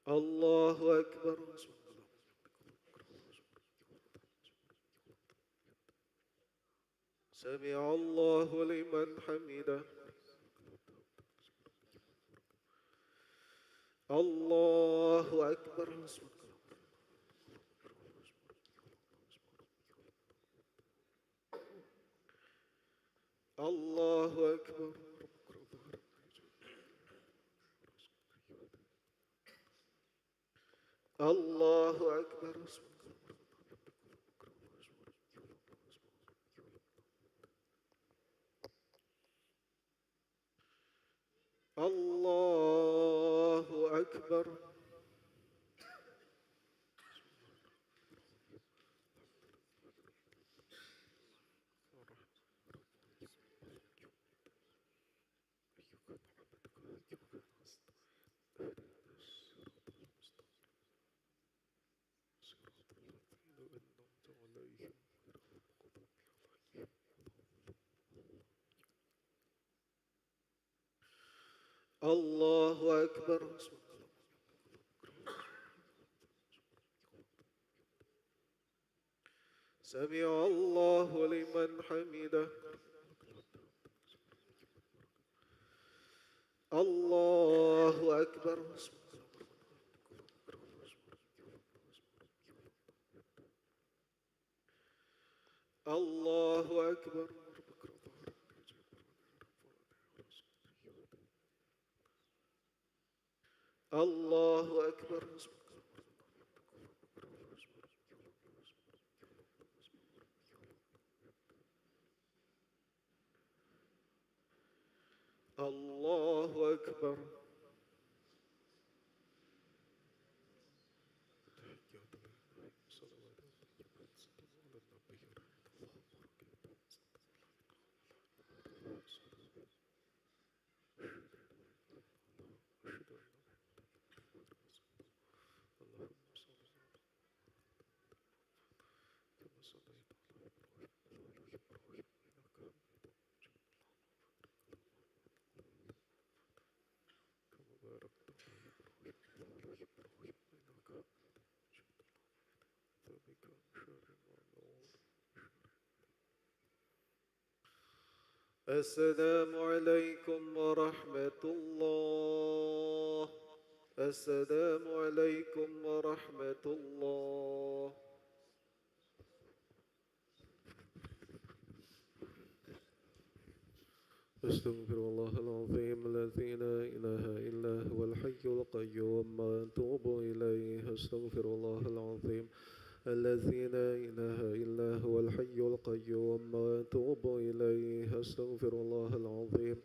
الله أكبر. سمع الله لمن حمده. الله أكبر. الله أكبر. الله أكبر. أكبر. الله أكبر. سمع الله لمن حمده. الله أكبر. الله أكبر. الله أكبر. الله أكبر. السلام عليكم ورحمة الله. السلام عليكم ورحمة الله. أستغفر الله العظيم الذي لا إله إلا هو الحي القيوم وأتوب إليه. أستغفر الله العظيم الذي لا إله إلا هو الحي القيوم وأتوب إليه. أستغفر الله العظيم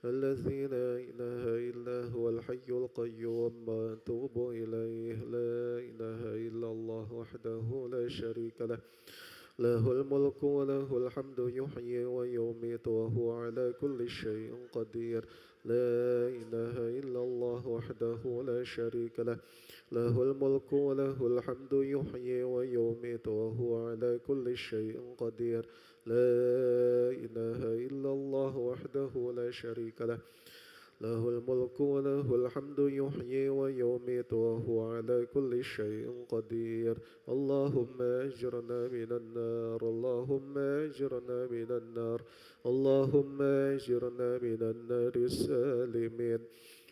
الذي لا إله إلا هو الحي القيوم وأتوب إليه. لا إله إلا الله وحده لا شريك له، له الملك وله الحمد يحيي ويميت وهو على كل شيء قدير. لا إله إلا الله وحده لا شريك له، له الملك وله الحمد يحيي ويميت وهو على كل شيء قدير. لا إله إلا الله وحده لا شريك له، له الملك وله الحمد يحيي ويميت وهو على كل شيء قدير. اللهم أجرنا من النار، اللهم أجرنا من النار، اللهم أجرنا من النار السالمين.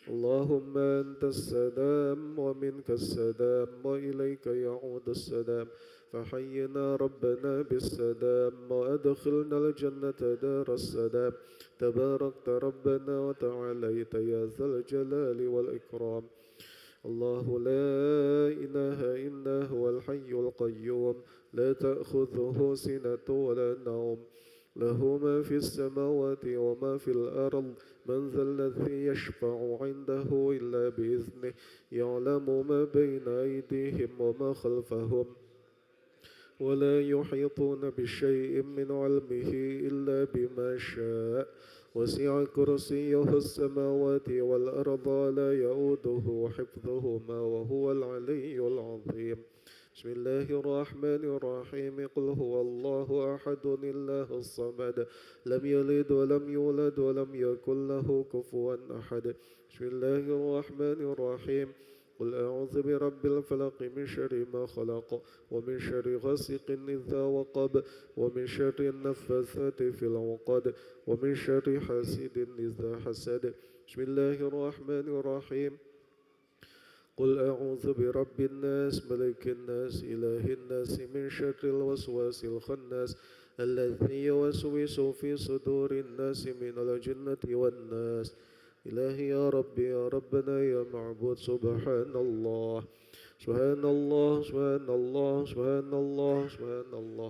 اللهم أنت السلام ومنك السلام وإليك يعود السلام، فحينا ربنا بالسلام وأدخلنا الجنة دار السلام. تباركت ربنا وتعاليت يا ذا الجلال والإكرام. الله لا إله إلا هو الحي القيوم، لا تأخذه سنة ولا نوم، له ما في السماوات وما في الأرض. من ذا الذي يشفع عنده إلا بإذنه، يعلم ما بين أيديهم وما خلفهم، ولا يحيطون بشيء من علمه إلا بما شاء. وسع كرسيه السماوات والأرض لا يؤوده حفظهما وهو العلي العظيم. بسم الله الرحمن الرحيم. قل هو الله أحد الله الصمد، لم يلد ولم يولد ولم يكن له كفوا أحد. بسم الله الرحمن الرحيم. قل أعوذ برب الفلق من شر ما خلق، ومن شر غاسق إذا وقب، ومن شر النفاثات في العقد، ومن شر حاسد إذا حسد. بسم الله الرحمن الرحيم. قل أعوذ برب الناس ملك الناس إله الناس من شر الوسواس الخناس الذي يوسوس في صدور الناس من الجنة والناس. إلهي يا ربي يا ربنا يا معبود. سبحان الله، سبحان الله، سبحان الله، سبحان الله، سبحان الله،